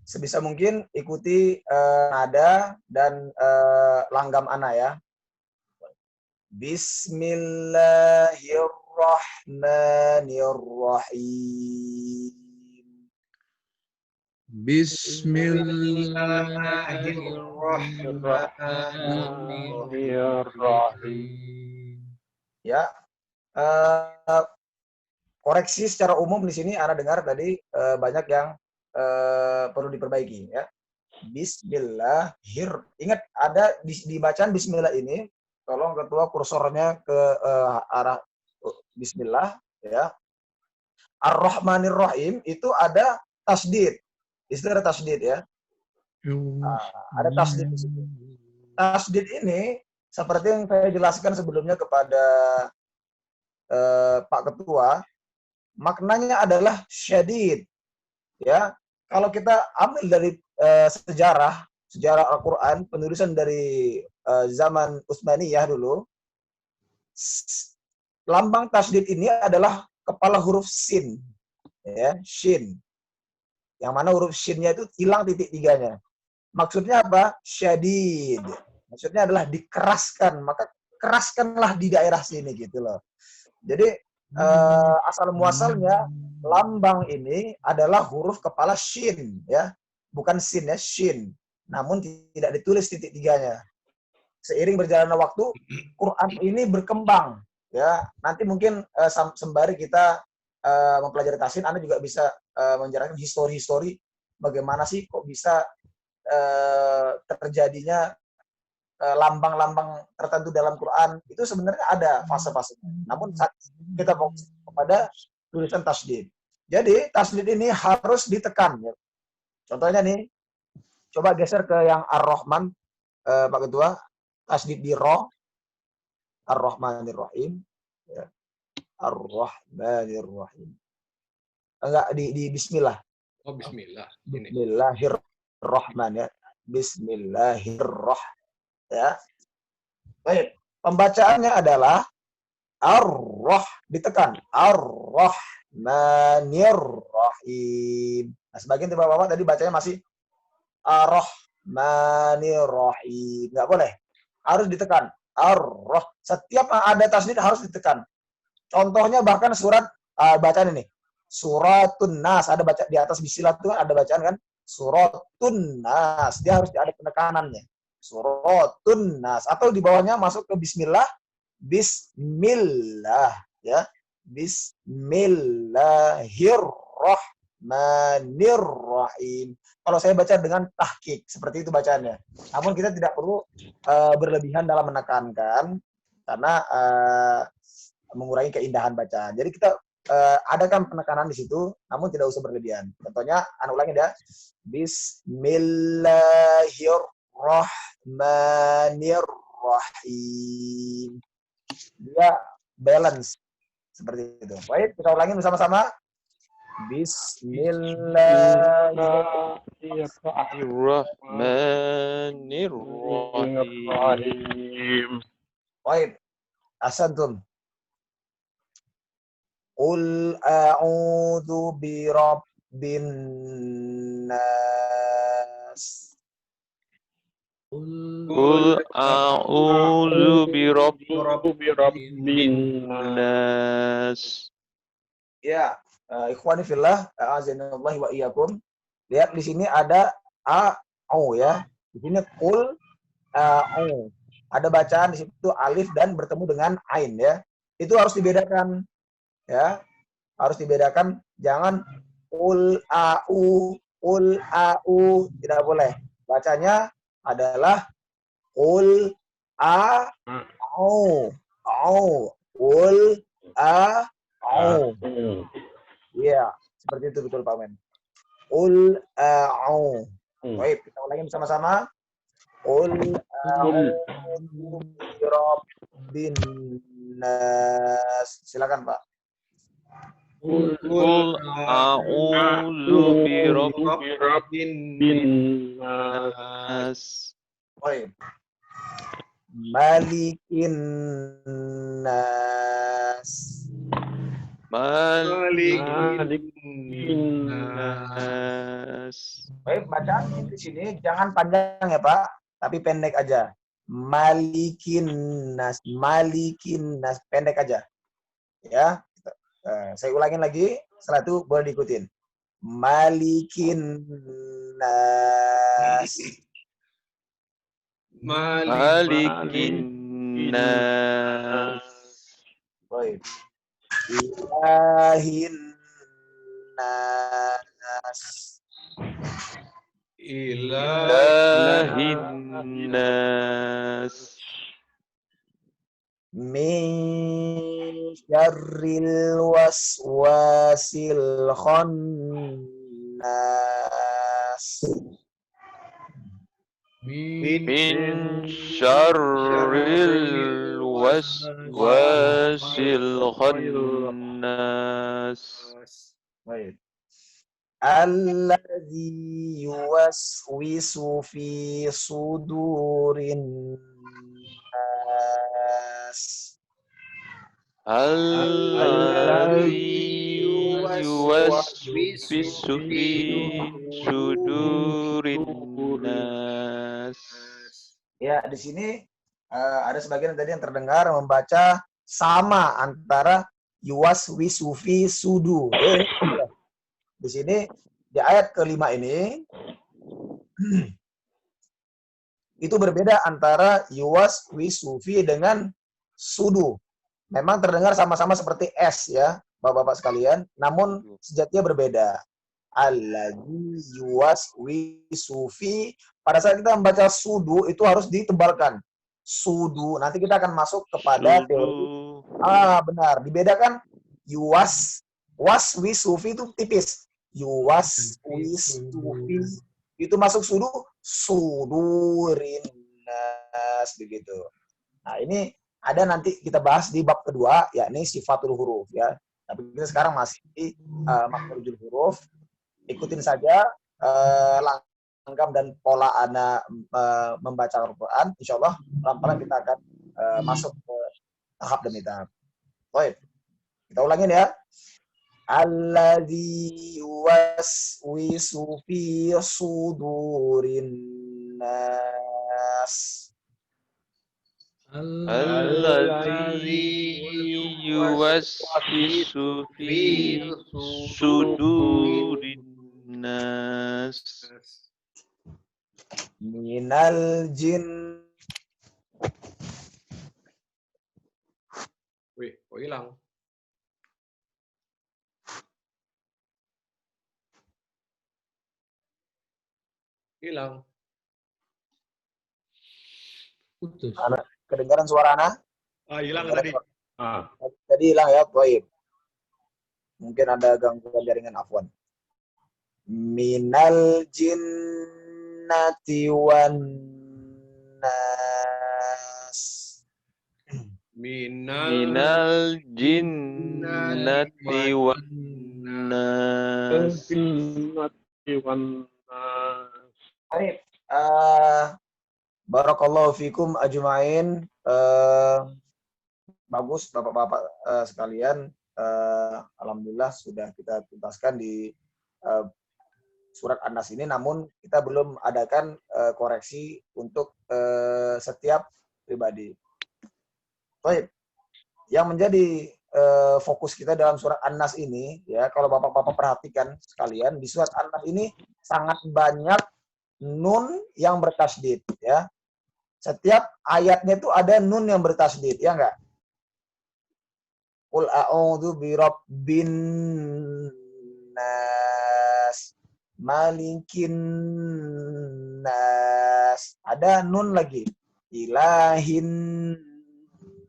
Sebisa mungkin ikuti nada dan langgam Ana ya. Bismillahirrahmanirrahim. Bismillahirrahmanirrahim. Ya, koreksi secara umum di sini Ana dengar tadi banyak yang perlu diperbaiki ya. Ingat ada di bacaan Bismillah ini, tolong ketua kursornya ke arah Bismillah ya. Ar-Rahmanir-Rahim itu ada tasdid. Istilah tasdid ya. Ada tasdid di situ. Tasdid ini seperti yang saya jelaskan sebelumnya kepada Pak Ketua, maknanya adalah syadid. Ya, kalau kita ambil dari sejarah Al-Quran, penulisan dari zaman Utsmaniyah dulu, lambang tasdid ini adalah kepala huruf sin, ya, shin. Yang mana huruf shinnya itu hilang titik tiganya. Maksudnya apa? Syadid. Maksudnya adalah dikeraskan, maka keraskanlah di daerah sini gitu loh. Jadi asal muasalnya lambang ini adalah huruf kepala shin ya, bukan sin ya, shin. Namun tidak ditulis titik tiganya. Seiring berjalannya waktu, Quran ini berkembang ya. Nanti mungkin sembari kita mempelajari tahsin, Anda juga bisa menjelaskan histori bagaimana sih kok bisa terjadinya lambang-lambang tertentu dalam Quran. Itu sebenarnya ada fase-fasenya. Namun kita fokus kepada tulisan tasdid. Jadi tasdid ini harus ditekan. Ya. Contohnya nih, coba geser ke yang Ar-Rahman, Pak Ketua. Tasdid di Ro, Ar-Rahmanir-Rahim. Ar-Rahmanir-Rahim. Enggak, di Bismillah. Oh, bismillah. Ini. Bismillahirrahmanirrahim, ya. Bismillahirrahmanirrahim, ya. Baik, pembacaannya adalah ar-rah, ditekan, ar-rahmanirrahim. Nah, sebagian bapak-bapak tadi bacanya masih ar-rahmanirrahim. Nggak boleh. Harus ditekan. Ar-rah. Setiap ada tasdid harus ditekan. Contohnya bahkan surat bacaan ini. Suratun Nas, ada baca di atas bismillah itu ada bacaan kan? Suratun Nas, dia harus ada penekanannya. Suratun Nas, atau di bawahnya masuk ke bismillah, bismillah, ya. Bismillahirrahmanirrahim. Kalau saya baca dengan tahqiq, seperti itu bacaannya. Namun kita tidak perlu berlebihan dalam menekankan, karena mengurangi keindahan bacaan. Jadi kita adakan penekanan di situ, namun tidak usah berlebihan. Contohnya, ulangin ya. Bismillahirrahmanirrahim. Dia balance seperti itu. Baik, kita ulangin bersama-sama. Bismillahirrahmanirrahim. Baik, asantum. Qul a'udzu birabbin nas. Qul a'udzu birabbin nas. Ya, ikhwani fillah, a'azzanallahu wa iyyakum. Lihat di sini ada a'u, ya. Di sini qul a'u. Ada bacaan di situ alif dan bertemu dengan ain, ya. Itu harus dibedakan. Ya, harus dibedakan, jangan qul a'u, tidak boleh. Bacanya adalah qul a'u, qul a'u. Iya, seperti itu betul Pak Men. Qul a'u. Baik, kita ulangi bersama-sama. Qul a'udzu birabbin nas. Silakan Pak. Qul a'udzu birabbin nas. Baik. Malikin nas. Malikin nas. Baik, bacaan di sini jangan panjang ya Pak, tapi pendek aja. Malikin nas, pendek aja. Ya. Saya ulangin lagi, setelah itu boleh diikutin. Malikin nas. Malikin nas. Baik. Ilahin nas. Ilahin nas. Min syarril waswasil khannas. Min syarril waswasil khannas. Baik. Allazi yuwaswisu fi sudurin nas. Allazi yuwaswisu fi sudurin nas. Ya, di sini ada sebagian tadi yang terdengar membaca sama antara yuwaswisu fi sudu. Di sini di ayat kelima ini itu berbeda antara yuwaswisu fi dengan sudu. Memang terdengar sama-sama seperti S ya, Bapak-bapak sekalian, namun sejatinya berbeda. Allazi yuwaswisu fi, pada saat kita membaca sudu itu harus ditebalkan. Sudu, nanti kita akan masuk kepada teori. Benar, dibedakan waswisu fi itu tipis. Yuwaswisu fi itu masuk sudu, sudurin nas, begitu. Nah, ini ada nanti kita bahas di bab kedua, yakni sifatul huruf ya. Tapi kita sekarang masih di makhrujul huruf. ikutin saja langgam dan pola Ana membaca Al-Quran. Insya Allah pelan-pelan kita akan masuk ke tahap demi tahap. Baik, kita ulangin ya. Alladzi yuwaswisu fi sudurin nas. Alladzi yuwaswisu fi sudurin nas Minal jin. Wih, kok hilang? Hilang. Putus. Kedengaran suara Ana? Hilang tadi. Tadi hilang ya, baik. Mungkin ada gangguan jaringan, afwan. Minal jinnati wan nas. minal jinnati wan nas. Baik. Barakallahu fikum ajma'in. Bagus Bapak-bapak sekalian. Alhamdulillah sudah kita tuntaskan di surat An-Nas ini, namun kita belum adakan koreksi untuk setiap pribadi. Baik. Yang menjadi fokus kita dalam surat An-Nas ini, ya, kalau Bapak-bapak perhatikan sekalian, di surat An-Nas ini sangat banyak nun yang bertasydid, ya. Setiap ayatnya itu ada nun yang bertasydid, ya enggak? Qul a'udzu birabbin nas, malikin nas. Ada nun lagi. Ilahin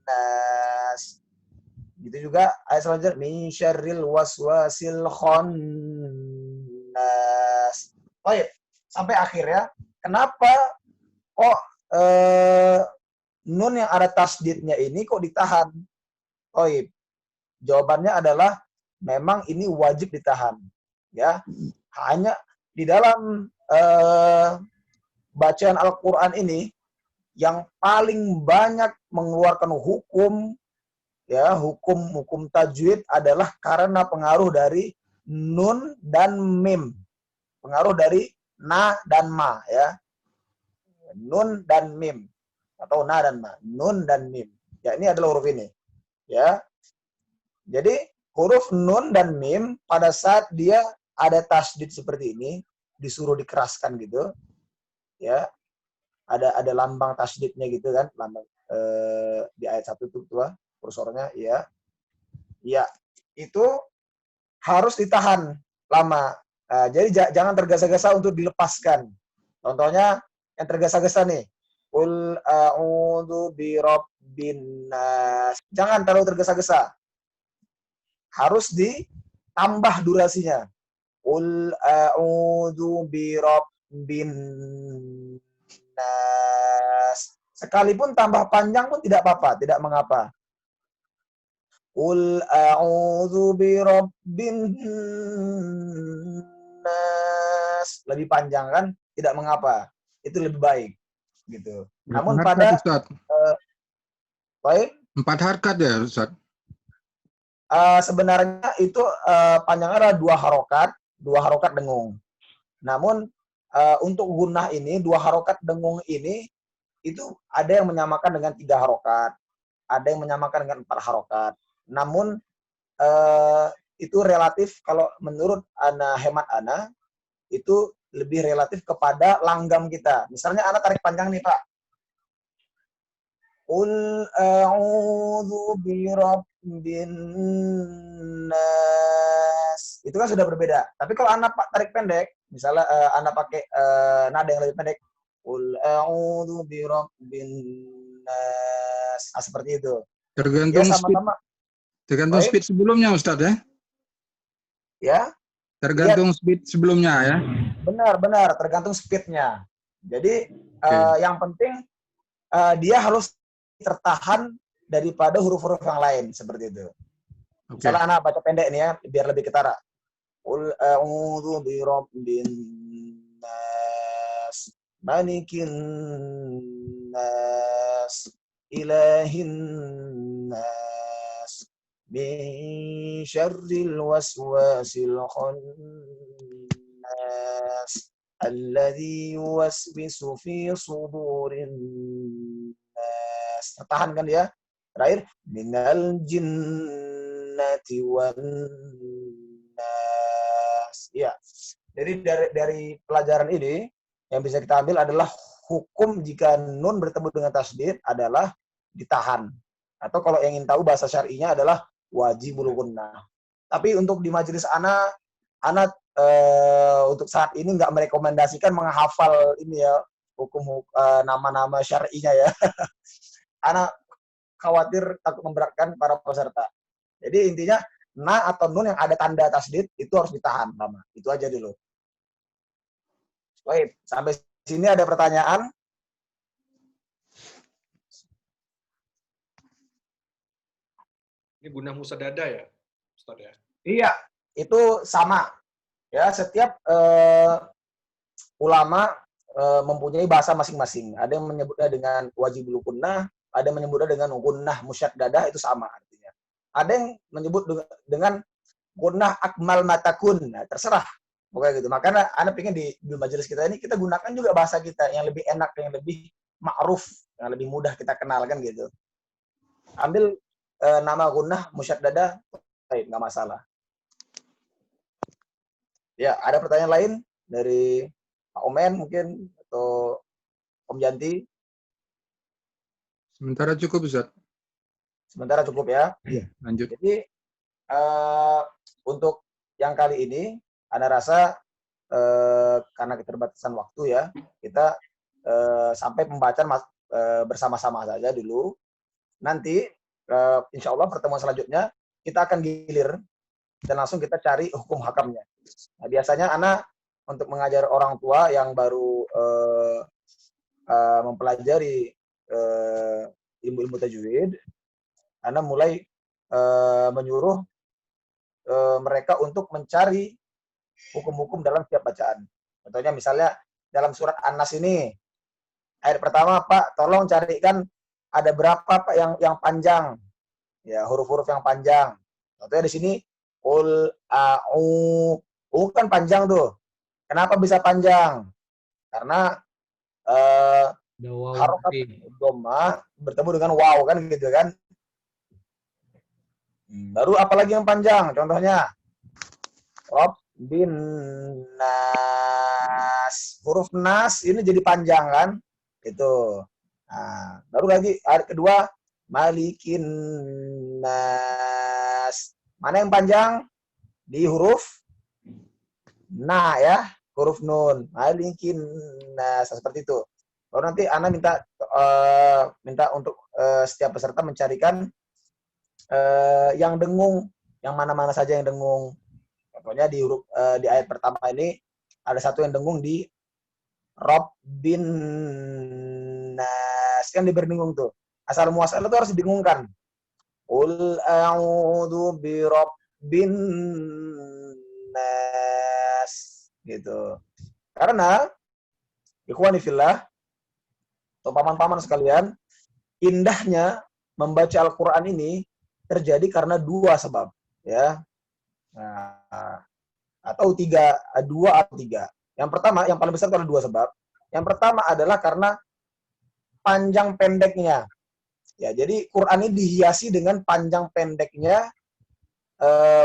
nas. Gitu juga ayat selanjutnya min syarril waswasil khannas. Baik, sampai akhir ya. Kenapa kok nun yang ada tasdidnya ini kok ditahan? Baik. Jawabannya adalah memang ini wajib ditahan. Ya. Hanya di dalam bacaan Al-Qur'an ini yang paling banyak mengeluarkan hukum, ya, hukum tajwid adalah karena pengaruh dari nun dan mim. Pengaruh dari na dan ma, ya. Nun dan mim atau na dan ma. Nun dan mim. Ya, ini adalah huruf ini. Ya. Jadi huruf nun dan mim pada saat dia ada tasdid seperti ini, disuruh dikeraskan gitu. Ya. Ada lambang tasdidnya gitu kan, lambang di ayat 1 itu tuh kursornya, ya. Ya, itu harus ditahan lama. Jadi jangan tergesa-gesa untuk dilepaskan. Contohnya yang tergesa-gesa nih. Qul a'udzu birabbin nas. Jangan terlalu tergesa-gesa. Harus ditambah durasinya. Qul a'udzu birabbin nas. Sekalipun tambah panjang pun tidak apa-apa, tidak mengapa. Qul a'udzu birabbin nas. Lebih panjang kan? Tidak mengapa. Itu lebih baik gitu. Namun pada baik 4 harkat ya, Ustaz? Sebenarnya itu panjangnya adalah 2 harokat dengung. Namun untuk gunnah ini 2 harokat dengung ini itu ada yang menyamakan dengan 3 harokat, ada yang menyamakan dengan 4 harokat. Namun itu relatif, kalau menurut hemat Ana itu lebih relatif kepada langgam kita. Misalnya Ana tarik panjang nih, Pak. Qul a'udzu birabbin nas. Itu kan sudah berbeda. Tapi kalau Ana tarik pendek, misalnya Ana pakai nada yang lebih pendek, Qul a'udzu birabbin nas. Seperti itu. Tergantung ya, sama-sama. Tergantung speed sebelumnya, Ustaz, ya? Ya. Tergantung speed sebelumnya, ya? Benar, tergantung speednya. Jadi yang penting dia harus tertahan daripada huruf-huruf yang lain, seperti itu. Misalnya anak baca pendek nih ya, biar lebih ketara. Qul a'udzu birabbin nas, malikin nas, ilahin nas, min syarril waswasil khannas, alladzi yuwaswisu fi sudurin nas. Tahan kan dia? Terakhir, minal jinnati wan nas. Ya. Jadi dari pelajaran ini yang bisa kita ambil adalah hukum jika nun bertemu dengan tasdid adalah ditahan. Atau kalau yang ingin tahu bahasa syar'inya adalah wajibul gunnah. Tapi untuk di majelis ana untuk saat ini nggak merekomendasikan menghafal ini ya, hukum nama-nama syar'inya ya. Ana khawatir takut memberatkan para peserta. Jadi intinya na atau nun yang ada tanda tasdid itu harus ditahan lama. Itu aja dulu. Baik, sampai sini ada pertanyaan? Ini gunnah musaddada ya, Ustaz ya? Iya, itu sama. Ya, setiap ulama mempunyai bahasa masing-masing. Ada yang menyebutnya dengan wajibul gunnah, ada yang menyebutnya dengan gunnah musyaddadah, itu sama artinya. Ada yang menyebut dengan gunnah akmal matakun. Nah, terserah. Pokoknya gitu. Makanya Anda pengen di majelis kita ini kita gunakan juga bahasa kita yang lebih enak, yang lebih ma'ruf, yang lebih mudah kita kenalkan gitu. Ambil nama gunnah musyaddadah, baik, nggak masalah. Ya, ada pertanyaan lain dari Pak Omen mungkin atau Om Janti? Sementara cukup, Ustaz. Sementara cukup ya. Lanjut. Jadi untuk yang kali ini, Anda rasa karena keterbatasan waktu ya, kita sampai pembacaan bersama-sama saja dulu. Nanti insya Allah pertemuan selanjutnya kita akan gilir dan langsung kita cari hukum hakamnya. Nah, biasanya Ana untuk mengajar orang tua yang baru mempelajari ilmu-ilmu tajwid, Ana mulai menyuruh mereka untuk mencari hukum-hukum dalam setiap bacaan. Contohnya misalnya dalam surat An-Nas ini, ayat pertama, Pak, tolong carikan ada berapa Pak yang panjang, ya huruf-huruf yang panjang. Contohnya di sini, Qul a'u kan panjang tuh. Kenapa bisa panjang? Karena harokat dhamma bertemu dengan waw kan gitu kan. Baru apalagi yang panjang? Contohnya Rabbin nas. Huruf nas ini jadi panjang kan? Itu. Nah, baru lagi ayat kedua Malikin nas. Mana yang panjang? Di huruf na ya, huruf nun. Malikin nas, seperti itu. Baru nanti Ana minta untuk setiap peserta mencarikan yang dengung, yang mana-mana saja yang dengung. Contohnya di huruf di ayat pertama ini ada satu yang dengung di Rabbin nas, kan diberi dengung tuh. Asal muasal itu harus didengungkan. Qul a'udzu birabbin nas, gitu. Karena ikhwani fillah, atau paman-paman sekalian, indahnya membaca Al-Qur'an ini terjadi karena dua sebab, ya. Nah, atau dua atau tiga. Yang pertama, yang paling besar adalah dua sebab. Yang pertama adalah karena panjang pendeknya. Ya, jadi Quran ini dihiasi dengan panjang pendeknya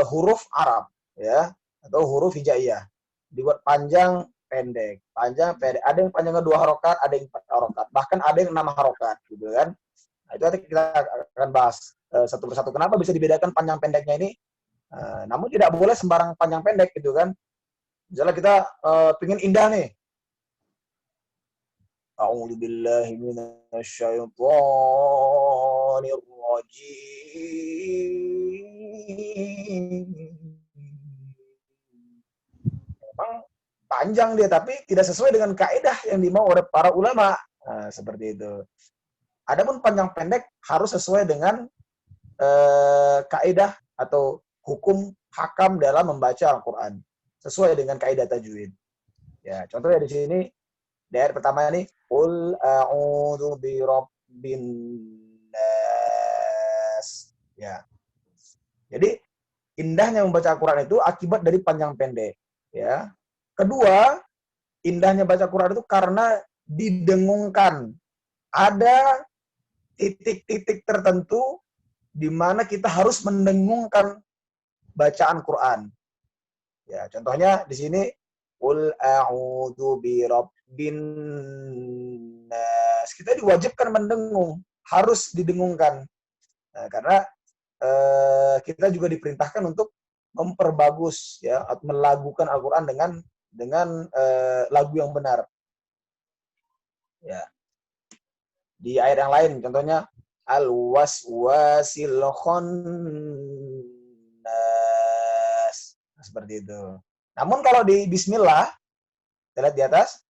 huruf Arab, ya, atau huruf hijaiyah. Dibuat panjang pendek, panjang pendek. Ada yang panjangnya 2 harokat, ada yang 4 harokat, bahkan ada yang 6 harokat, gitu kan. Nah, itu nanti kita akan bahas satu persatu. Kenapa bisa dibedakan panjang pendeknya ini? Namun tidak boleh sembarang panjang pendek, gitu kan. Misalnya kita pengen indah nih. A'udzu billahi minasyaitonir rajim. Memang panjang dia, tapi tidak sesuai dengan kaidah yang dimau oleh para ulama. Nah, seperti itu. Adapun panjang pendek harus sesuai dengan kaidah atau hukum hakam dalam membaca Al-Quran. sesuai dengan kaidah tajwid. Ya, contohnya di sini di ayat pertama ini qul a'udzu birabbin nas. Ya. Jadi indahnya membaca Al-Qur'an itu akibat dari panjang pendek, ya. Kedua, indahnya baca Quran itu karena didengungkan. Ada titik-titik tertentu di mana kita harus mendengungkan bacaan Quran. Ya, contohnya di sini qul a'udzu birabbin nas. Kita diwajibkan mendengung, harus didengungkan. Nah, karena kita juga diperintahkan untuk memperbagus ya, atau melagukan Al-Qur'an dengan lagu yang benar. Ya. Di ayat yang lain contohnya al-waswasil khannas. Nah, seperti itu. Namun kalau di bismillah, kita lihat di atas,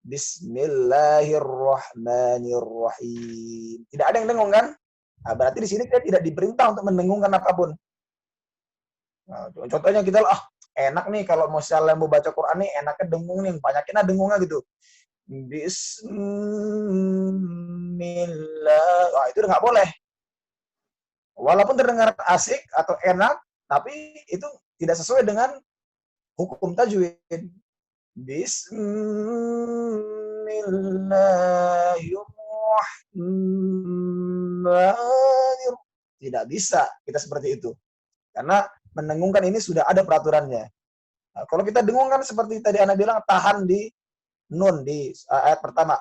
bismillahirrahmanirrahim. Tidak ada yang dengung kan? Nah, berarti di sini kita tidak diperintah untuk mendengungkan apapun. Nah, contohnya kita enak nih kalau misalnya mau baca Quran nih enaknya dengung nih, banyakin dengungnya gitu. Bismillah. Wah, itu nggak boleh. Walaupun terdengar asik atau enak, tapi itu tidak sesuai dengan hukum tajwid. Bismillahirrahmanirrahim. Tidak bisa kita seperti itu. Karena mendengungkan ini sudah ada peraturannya. Nah, kalau kita dengungkan seperti tadi Ana bilang, tahan di nun di ayat pertama.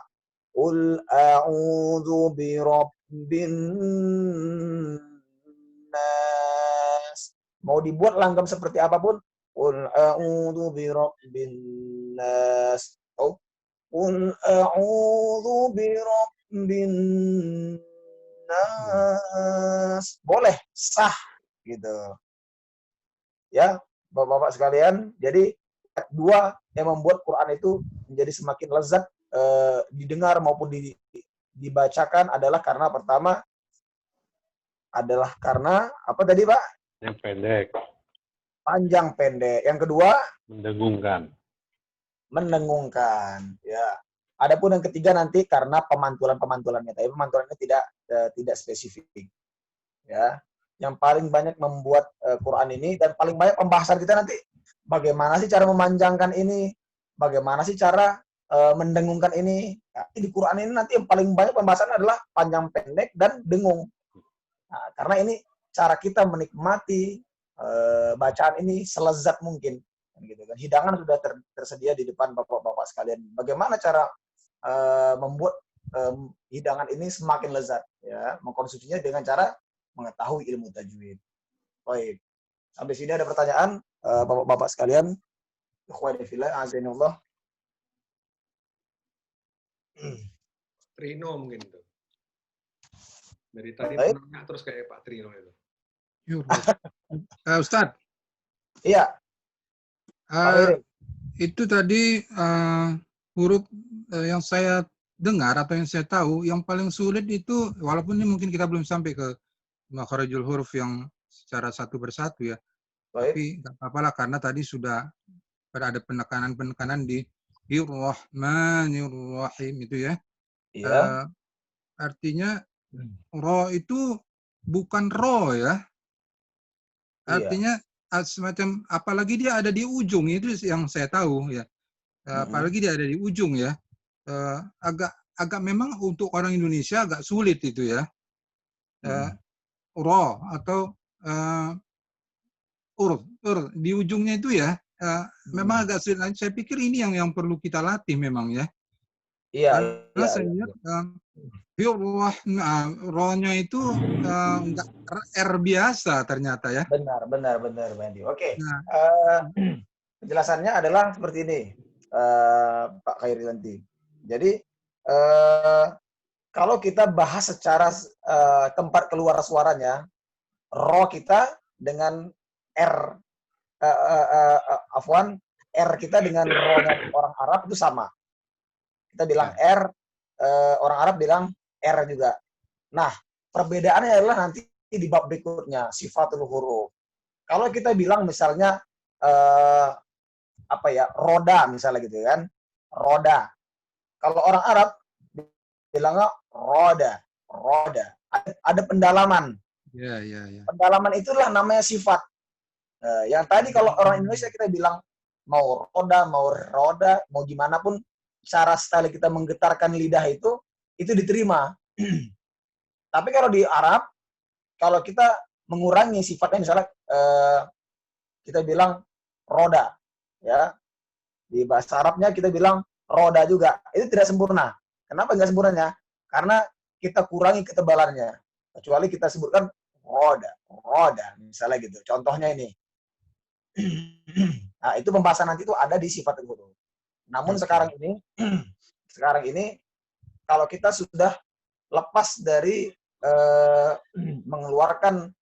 Qul a'udzu birabbin nas. Mau dibuat langgam seperti apapun, qul a'udzu birabbin nas. Oh, qul a'udzu birabbin nas. Boleh, sah gitu. Ya, Bapak-bapak sekalian, jadi dua yang membuat Quran itu menjadi semakin lezat didengar maupun dibacakan adalah karena pertama adalah karena apa tadi Pak? Yang pendek, Panjang pendek. Yang kedua mendengungkan. mendengungkan. Ya. Adapun yang ketiga nanti karena pemantulannya, tapi pemantulannya tidak spesifik. Ya. Yang paling banyak membuat Quran ini dan paling banyak pembahasan kita nanti bagaimana sih cara memanjangkan ini, bagaimana sih cara mendengungkan ini. Nah, di Quran ini nanti yang paling banyak pembahasan adalah panjang pendek dan dengung. Nah, karena ini cara kita menikmati bacaan ini selezat mungkin, gitu kan. Hidangan sudah tersedia di depan bapak-bapak sekalian. Bagaimana cara membuat hidangan ini semakin lezat? Ya, mengkonsumsinya dengan cara mengetahui ilmu tajwid. Baik. Sampai sini ada pertanyaan bapak-bapak sekalian. Ikhwani fillah, azanillah. Trino mungkin itu. Dari tadi Baik. nanya terus kayak Pak Trino itu. Ustadz, Iya. itu tadi huruf yang saya dengar atau yang saya tahu, yang paling sulit itu, walaupun ini mungkin kita belum sampai ke makharijul huruf yang secara satu persatu ya, Baik. tapi nggak apa-apa lah karena tadi sudah ada penekanan di Rahmanirrahim itu ya. Iya. Artinya ro itu bukan ro ya. Artinya semacam apalagi dia ada di ujung, itu yang saya tahu ya. Apalagi dia ada di ujung ya. Agak memang untuk orang Indonesia agak sulit itu ya. Ro atau di ujungnya itu ya. Memang agak sulit. Saya pikir ini yang perlu kita latih memang ya. Iya. Karena saya lihat ro-nya itu enggak R biasa ternyata ya. Benar, Bandi. Oke. Nah. Penjelasannya adalah seperti ini, Pak Khairilanti. Jadi kalau kita bahas secara tempat keluar suaranya, ro kita dengan R, R kita dengan ro-nya orang Arab itu sama. Kita bilang R, orang Arab bilang R juga. Nah, perbedaannya adalah nanti di bab berikutnya, sifatul huruf. Kalau kita bilang misalnya apa ya, roda misalnya gitu kan, roda. Kalau orang Arab bilangnya roda. Ada pendalaman. Ya, ya, ya. Pendalaman itulah namanya sifat. Yang tadi kalau orang Indonesia kita bilang mau roda, mau gimana pun cara style kita menggetarkan lidah itu diterima. Tapi kalau di Arab, kalau kita mengurangi sifatnya, misalnya kita bilang roda, ya di bahasa Arabnya kita bilang roda juga, itu tidak sempurna. Kenapa nggak sempurnanya? Karena kita kurangi ketebalannya. Kecuali kita sebutkan roda, misalnya gitu. Contohnya ini. Nah, itu pembahasan nanti itu ada di sifat huruf. Namun sekarang ini kalau kita sudah lepas dari mengeluarkan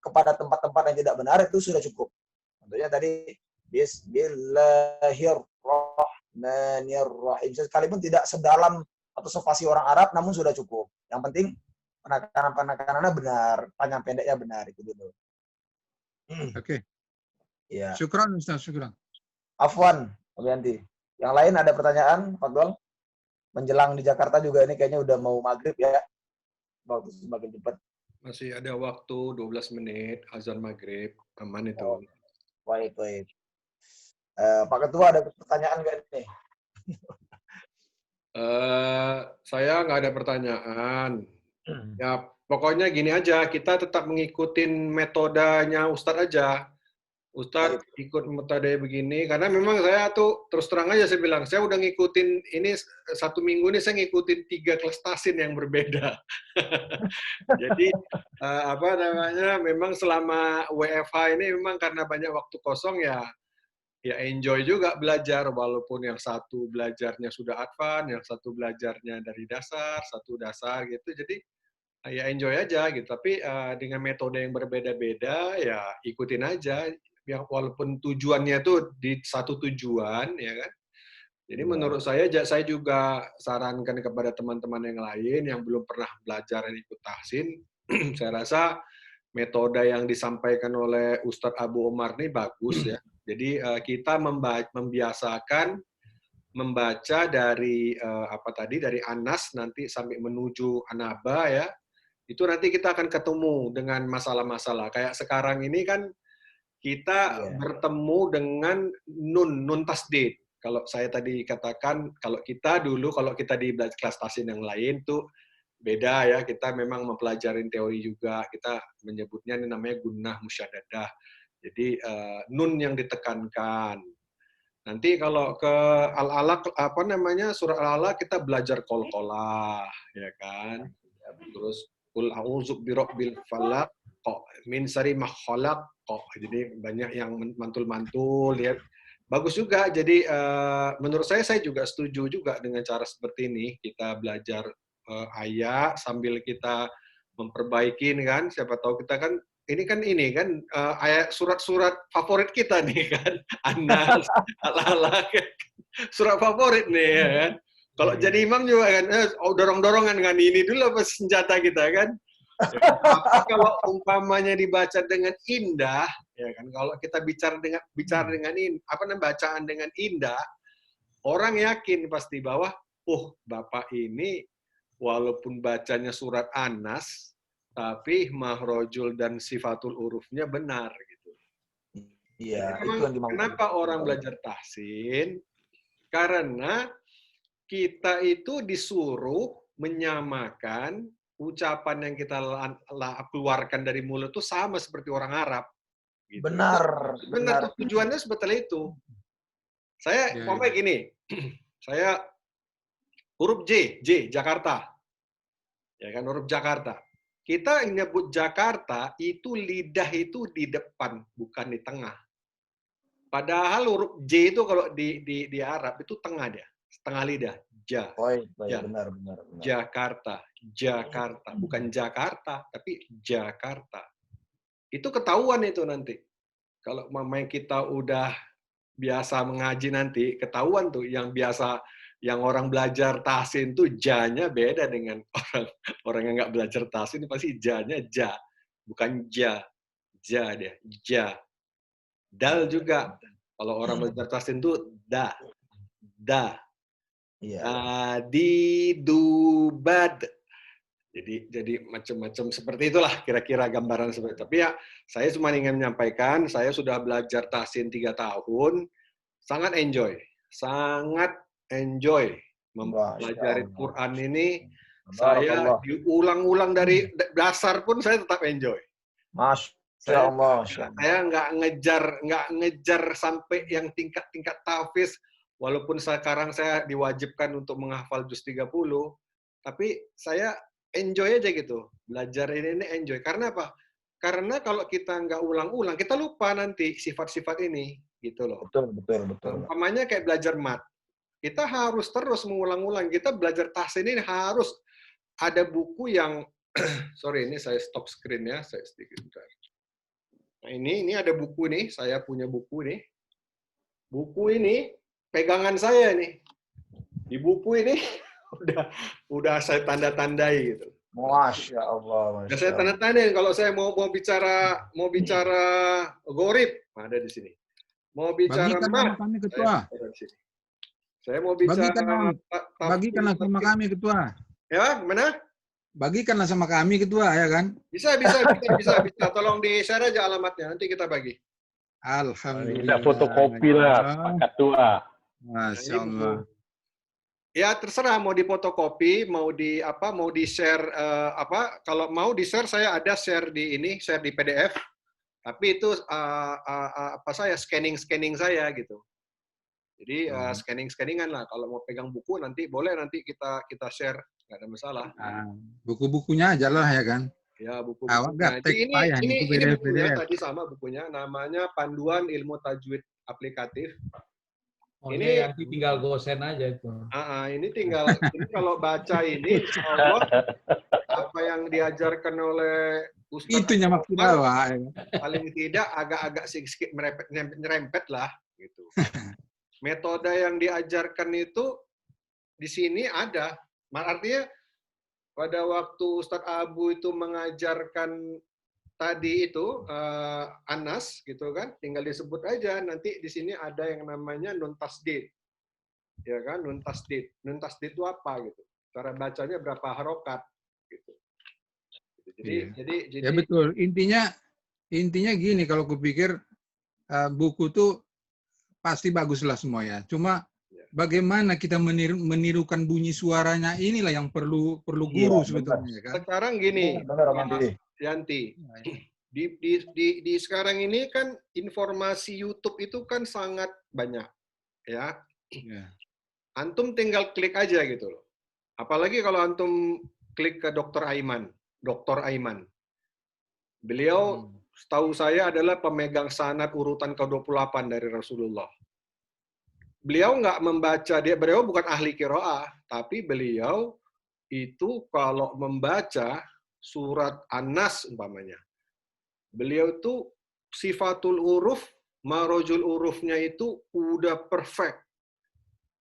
kepada tempat-tempat yang tidak benar, itu sudah cukup. Contohnya tadi Bismillahirrahmanirrahim. Sekalipun tidak sedalam atau sefasih orang Arab, namun sudah cukup. Yang penting penekanannya benar, panjang pendeknya benar, itu dulu. Oke. Ya. Syukran Ustaz, syukran. Afwan, Obianti. Yang lain ada pertanyaan, Fadol? Menjelang di Jakarta juga ini kayaknya udah mau maghrib ya. Waktu semakin cepat. Masih ada waktu 12 menit, azan maghrib, aman itu. Oh, baik. Pak Ketua ada pertanyaan nggak nih? Saya nggak ada pertanyaan. Ya, pokoknya gini aja, kita tetap mengikuti metodenya Ustadz aja. Ustadz ikut metode begini, karena memang saya tuh terus terang aja saya bilang, saya udah ngikutin ini 1 minggu ini saya ngikutin 3 kelas tasin yang berbeda. Jadi memang selama WFH ini memang karena banyak waktu kosong ya enjoy juga belajar, walaupun yang satu belajarnya sudah advance, yang satu belajarnya dari dasar, satu dasar gitu. Jadi ya enjoy aja gitu. Tapi dengan metode yang berbeda-beda ya ikutin aja. Yang walaupun tujuannya tuh di satu tujuan, ya kan. Jadi menurut saya juga sarankan kepada teman-teman yang lain yang belum pernah belajar dan ikut tahsin, saya rasa metode yang disampaikan oleh Ustadz Abu Omar ini bagus ya. Jadi kita membiasakan membaca dari dari Anas nanti sampai menuju Anaba ya. Itu nanti kita akan ketemu dengan masalah-masalah. Kayak sekarang ini kan kita bertemu dengan nun tasdid. Kalau saya tadi katakan, kalau kita di belajar kelas tahsin yang lain tuh beda ya. Kita memang mempelajarin teori juga. Kita menyebutnya ini namanya gunnah musyaddadah. Jadi nun yang ditekankan. Nanti kalau ke Al-Alaq surah Al-Alaq kita belajar qalqalah ya kan. Terus qul a'udzu birabbil falaq min syarri ma khalaq. Jadi banyak yang mantul-mantul ya. Bagus juga. Jadi menurut saya juga setuju juga dengan cara seperti ini. Kita belajar ayat sambil kita memperbaiki kan. Siapa tahu kita kan ini kan ayat surat-surat favorit kita nih kan. Anas, Al-Alaq. Surat favorit nih ya kan. Kalau jadi imam juga kan dorong-dorongan kan ini dulu apa senjata kita kan. Ya, kalau umpamanya dibaca dengan indah, ya kan? Kalau kita bicara dengan bacaan dengan indah, orang yakin pasti bahwa, bapak ini walaupun bacanya surat Anas, tapi mahrojul dan sifatul hurufnya benar gitu. Iya. Kenapa orang belajar tahsin? Karena kita itu disuruh menyamakan ucapan yang kita keluarkan dari mulut itu sama seperti orang Arab. Gitu. Benar. Tujuannya seperti itu. Saya ngomong gini, saya huruf J, Jakarta. Ya kan, huruf Jakarta. Kita nyebut Jakarta, itu lidah itu di depan, bukan di tengah. Padahal huruf J itu kalau di Arab, itu tengah dia. Setengah lidah. Benar. Jakarta. Bukan Jakarta, tapi Jakarta. Itu ketahuan itu nanti. Kalau mamanya kita udah biasa mengaji nanti, ketahuan tuh yang orang belajar tahsin tuh ja-nya beda dengan orang yang nggak belajar tahsin, pasti ja-nya ja. Bukan ja. Ja dia. Ja. Dal juga. Kalau orang belajar tahsin itu da. Iya. Di, du, bad. Jadi macam-macam seperti itulah kira-kira gambaran seperti itu. Tapi ya saya cuma ingin menyampaikan, saya sudah belajar tahsin 3 tahun, sangat enjoy mempelajari Masya Quran ini. Allah. Saya Barakallah. diulang-ulang dari dasar pun saya tetap enjoy. Masya Allah. Saya nggak ngejar sampai yang tingkat tahfiz, walaupun sekarang saya diwajibkan untuk menghafal juz 30, tapi saya enjoy aja gitu. Belajar ini enjoy. Karena apa? Karena kalau kita nggak ulang-ulang, kita lupa nanti sifat-sifat ini, gitu loh. Betul. Umpamanya kayak belajar mat. Kita harus terus mengulang-ulang. Kita belajar tahsin ini harus ada buku yang, sorry ini saya stop screen ya, saya sedikit bentar. Nah ini ada buku nih, saya punya buku nih. Buku ini pegangan saya nih. Di buku ini udah saya tanda-tandai gitu. Masya Allah. Udah saya tanda-tandain kalau saya mau bicara gorib, ada di sini. Mau bicara Bagikan nama kami ketua. Saya mau bicara Bagikanlah sama kami ketua. Ya, mana? Bagikanlah sama kami ketua ya kan? Bisa. Tolong di-share aja alamatnya, nanti kita bagi. Alhamdulillah. Kita fotokopi lah, Pak Ketua. Masya Allah. Ya terserah mau difotokopi, mau di-share kalau mau di-share saya ada share di PDF. Tapi itu saya scanning saya gitu. Jadi scanningan lah. Kalau mau pegang buku nanti boleh nanti kita share, nggak ada masalah. Buku-bukunya aja lah ya kan? Ya buku. Awak gaptek payah Ini itu bukunya PDF. tadi sama bukunya, namanya Panduan Ilmu Tajwid Aplikatif. Ini nanti tinggal gosen aja itu. Ini ini kalau baca ini, insya Allah, apa yang diajarkan oleh Ustaz Itunya maksudnya Pak. paling tidak agak-agak sedikit nyerempet lah gitu. Metode yang diajarkan itu di sini ada. Artinya pada waktu Ustadz Abu itu mengajarkan tadi itu Anas gitu kan, tinggal disebut aja nanti di sini ada yang namanya nun tasdid. Ya kan, nun tasdid. Nun tasdid itu apa gitu? Cara bacanya berapa harokat gitu. Jadi ya betul. Intinya gini kalau kupikir buku tuh pasti baguslah semua ya. Cuma bagaimana kita menirukan bunyi suaranya inilah yang perlu guru sebetulnya kan. Sekarang gini, Benar, Yanti. Di sekarang ini kan informasi YouTube itu kan sangat banyak, ya. Antum tinggal klik aja gitu loh. Apalagi kalau antum klik ke Dr. Aiman. Beliau setahu saya adalah pemegang sanad urutan ke-28 dari Rasulullah. Beliau nggak membaca, beliau bukan ahli qiraah, tapi beliau itu kalau membaca surat An-Nas umpamanya, beliau itu sifatul huruf, marojul hurufnya itu udah perfect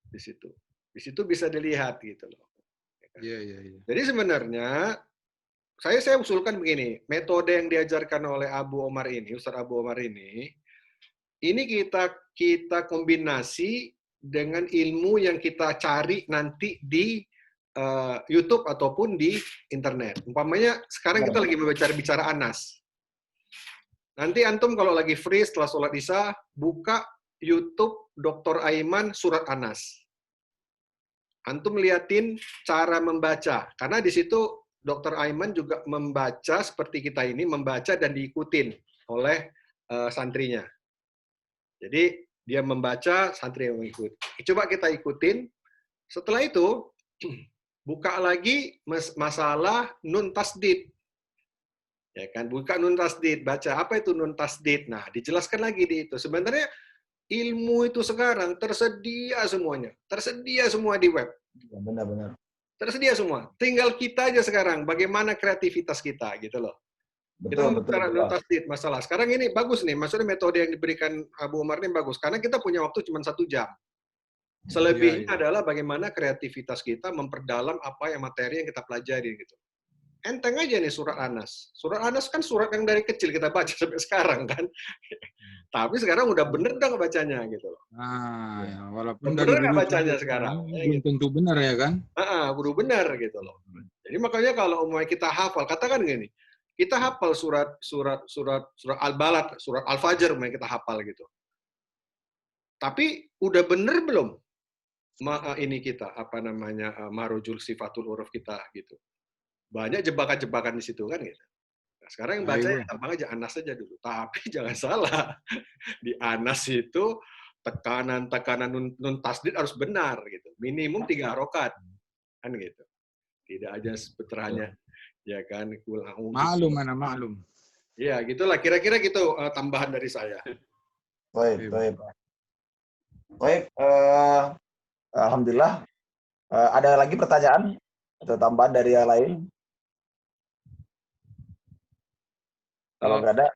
di situ. Di situ bisa dilihat gitu loh. Iya. Jadi sebenarnya saya usulkan begini, metode yang diajarkan oleh Ustaz Abu Omar ini kita kombinasi dengan ilmu yang kita cari nanti di YouTube ataupun di internet. Umpamanya sekarang kita lagi bicara Anas. Nanti antum kalau lagi free setelah sholat isya, buka YouTube Dr. Aiman surat Anas. Antum liatin cara membaca, karena di situ Dr. Aiman juga membaca seperti kita ini, membaca dan diikutin oleh santrinya. Jadi dia membaca, santri yang mengikuti. Coba kita ikutin. Setelah itu, buka lagi masalah nun tasdid. Ya kan, buka nun tasdid, baca apa itu nun tasdid. Nah, dijelaskan lagi di itu. Sebenarnya ilmu itu sekarang tersedia semuanya. Tersedia semua di web. Benar. Tersedia semua. Tinggal kita aja sekarang bagaimana kreativitas kita gitu loh. Kita bicara nun tasdid masalah. Sekarang ini bagus nih, maksudnya metode yang diberikan Abu Omar ini bagus karena kita punya waktu cuma 1 jam. Selebihnya adalah bagaimana kreativitas kita memperdalam apa yang materi yang kita pelajari gitu. enteng aja nih surat Anas. Surat Anas kan surat yang dari kecil kita baca sampai sekarang kan. Tapi sekarang udah bener dong bacanya gitu loh. Nah, ya, walaupun Bener dari nggak dulu bacanya sampai sekarang? Ya, belum gitu. tentu benar ya kan? Kudu bener gitu loh. Jadi makanya kalau umumnya kita hafal, katakan gini, kita hafal surat Al-Balad, surat Al-Fajr umumnya kita hafal gitu. Tapi udah bener belum ini kita apa namanya marujul sifatul huruf kita gitu. Banyak jebakan-jebakan di situ kan gitu. Nah, sekarang yang baca Ayo. gampang aja Anas aja dulu. Tapi jangan salah. Di Anas itu tekanan nun tasdid harus benar gitu. Minimum 3 harokat. Kan gitu. Tidak aja sepeterhanya ya kan Maklum mana maklum. ya gitulah kira-kira gitu tambahan dari saya. Baik. Alhamdulillah. Ada lagi pertanyaan atau tambahan dari yang lain? Kalau nggak ada,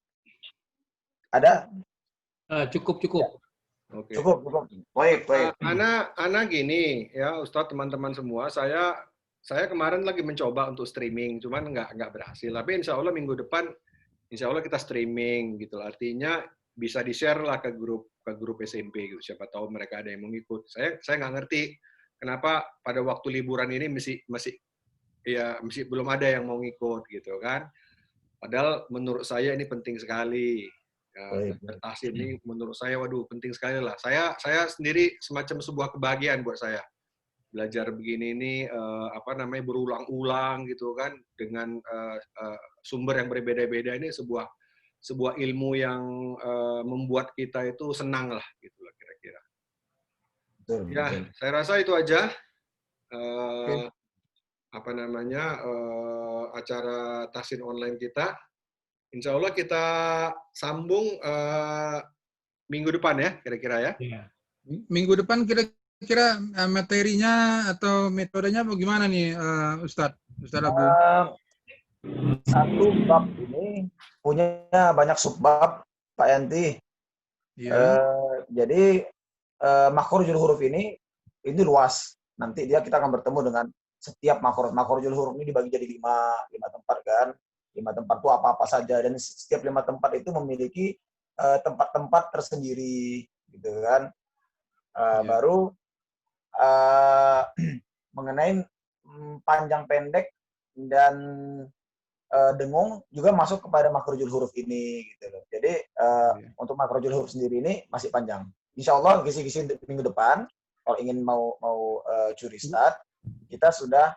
ada? Cukup. Oke. Cukup. Baik. Ana gini ya Ustadz, teman-teman semua, saya kemarin lagi mencoba untuk streaming, cuman nggak berhasil. Tapi insya Allah minggu depan, insya Allah kita streaming gitu. Artinya bisa di-share lah ke grup SMP gitu. Siapa tahu mereka ada yang mau ngikut. Saya nggak ngerti kenapa pada waktu liburan ini masih belum ada yang mau ngikut gitu kan. Padahal menurut saya ini penting sekali. Tasin ini menurut saya, waduh penting sekali lah. Saya sendiri semacam sebuah kebahagiaan buat saya. Belajar begini ini berulang-ulang gitu kan dengan sumber yang berbeda-beda, ini sebuah ilmu yang membuat kita itu senang lah gitulah kira-kira. Ya, saya rasa itu aja acara Tahsin online kita. Insya Allah kita sambung minggu depan ya kira-kira ya. Minggu depan kira-kira materinya atau metodenya bagaimana nih Ustadz Abu? Satu bab ini punya banyak subbab, Pak Yanti. Ya. Jadi makhrajul huruf ini luas. Nanti kita akan bertemu dengan setiap makhrajul huruf ini dibagi jadi 5 tempat kan. 5 tempat itu apa-apa saja, dan setiap 5 tempat itu memiliki tempat-tempat tersendiri gitu kan. Baru mengenai panjang pendek dan dengung juga masuk kepada makhrajul huruf ini gitu loh. Jadi untuk makhrajul huruf sendiri ini masih panjang. Insya Allah kisi-kisi minggu depan kalau ingin mau curi start, kita sudah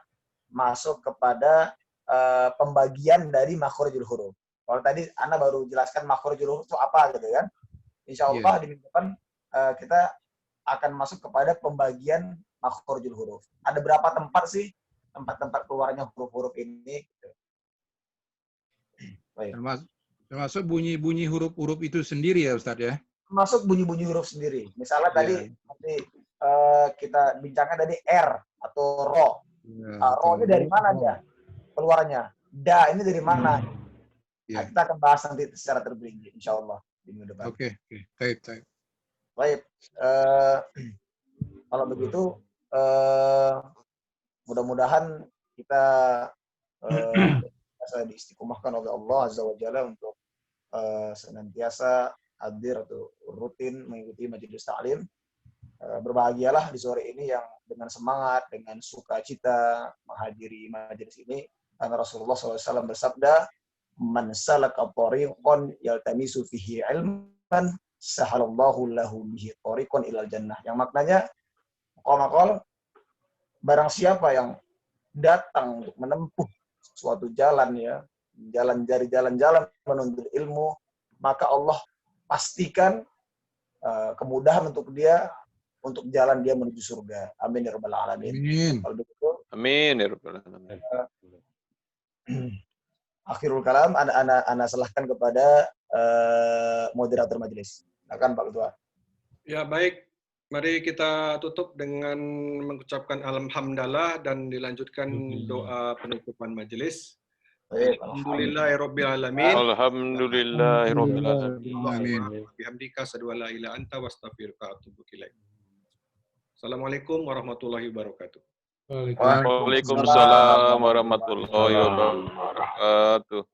masuk kepada pembagian dari makhrajul huruf. Kalau tadi Ana baru jelaskan makhrajul huruf itu apa gitu kan. Insya Allah di minggu depan kita akan masuk kepada pembagian makhrajul huruf. Ada berapa tempat sih tempat-tempat keluarnya huruf-huruf ini? Gitu. Baik. Termasuk bunyi-bunyi huruf-huruf itu sendiri ya Ustadz ya? Termasuk bunyi-bunyi huruf sendiri. Misalnya tadi kita bincangkan tadi R atau Ro. Ro ini dari mana aja keluarnya? Da ini dari mana? Nah, kita akan bahas nanti secara terperinci, insya Allah di minggu depan. Oke. Baik. Baik. Kalau begitu, mudah-mudahan kita diistiqomahkan oleh Allah Azza wa Jalla untuk senantiasa hadir atau rutin mengikuti majelis ta'lim. Berbahagialah di sore ini yang dengan semangat, dengan sukacita menghadiri majelis ini. Karena Rasulullah SAW bersabda, "Man salaka tariqan yaltamisu fihi ilman, sahalallahu lahu bihi tariqan ilal jannah." Yang maknanya, maqal barang siapa yang datang untuk menempuh suatu jalan ya, jalan-jalan menuntut ilmu, maka Allah pastikan kemudahan untuk dia, untuk jalan dia menuju surga. Amin ya rabbal alamin. Amin. Kalau begitu, Amin ya rabbal alamin. Akhirul kalam, ana serahkan kepada moderator majelis. Silakan Pak Ketua. Ya baik, mari kita tutup dengan mengucapkan alhamdulillah dan dilanjutkan doa penutupan majelis. Alhamdulillahirabbil alamin. Alhamdulillahirabbil alamin. Bihamdika asyhadu an la ilaha anta wa astaghfiruka wa atubu ilaik. Assalamualaikum warahmatullahi wabarakatuh. Waalaikumsalam warahmatullahi wabarakatuh.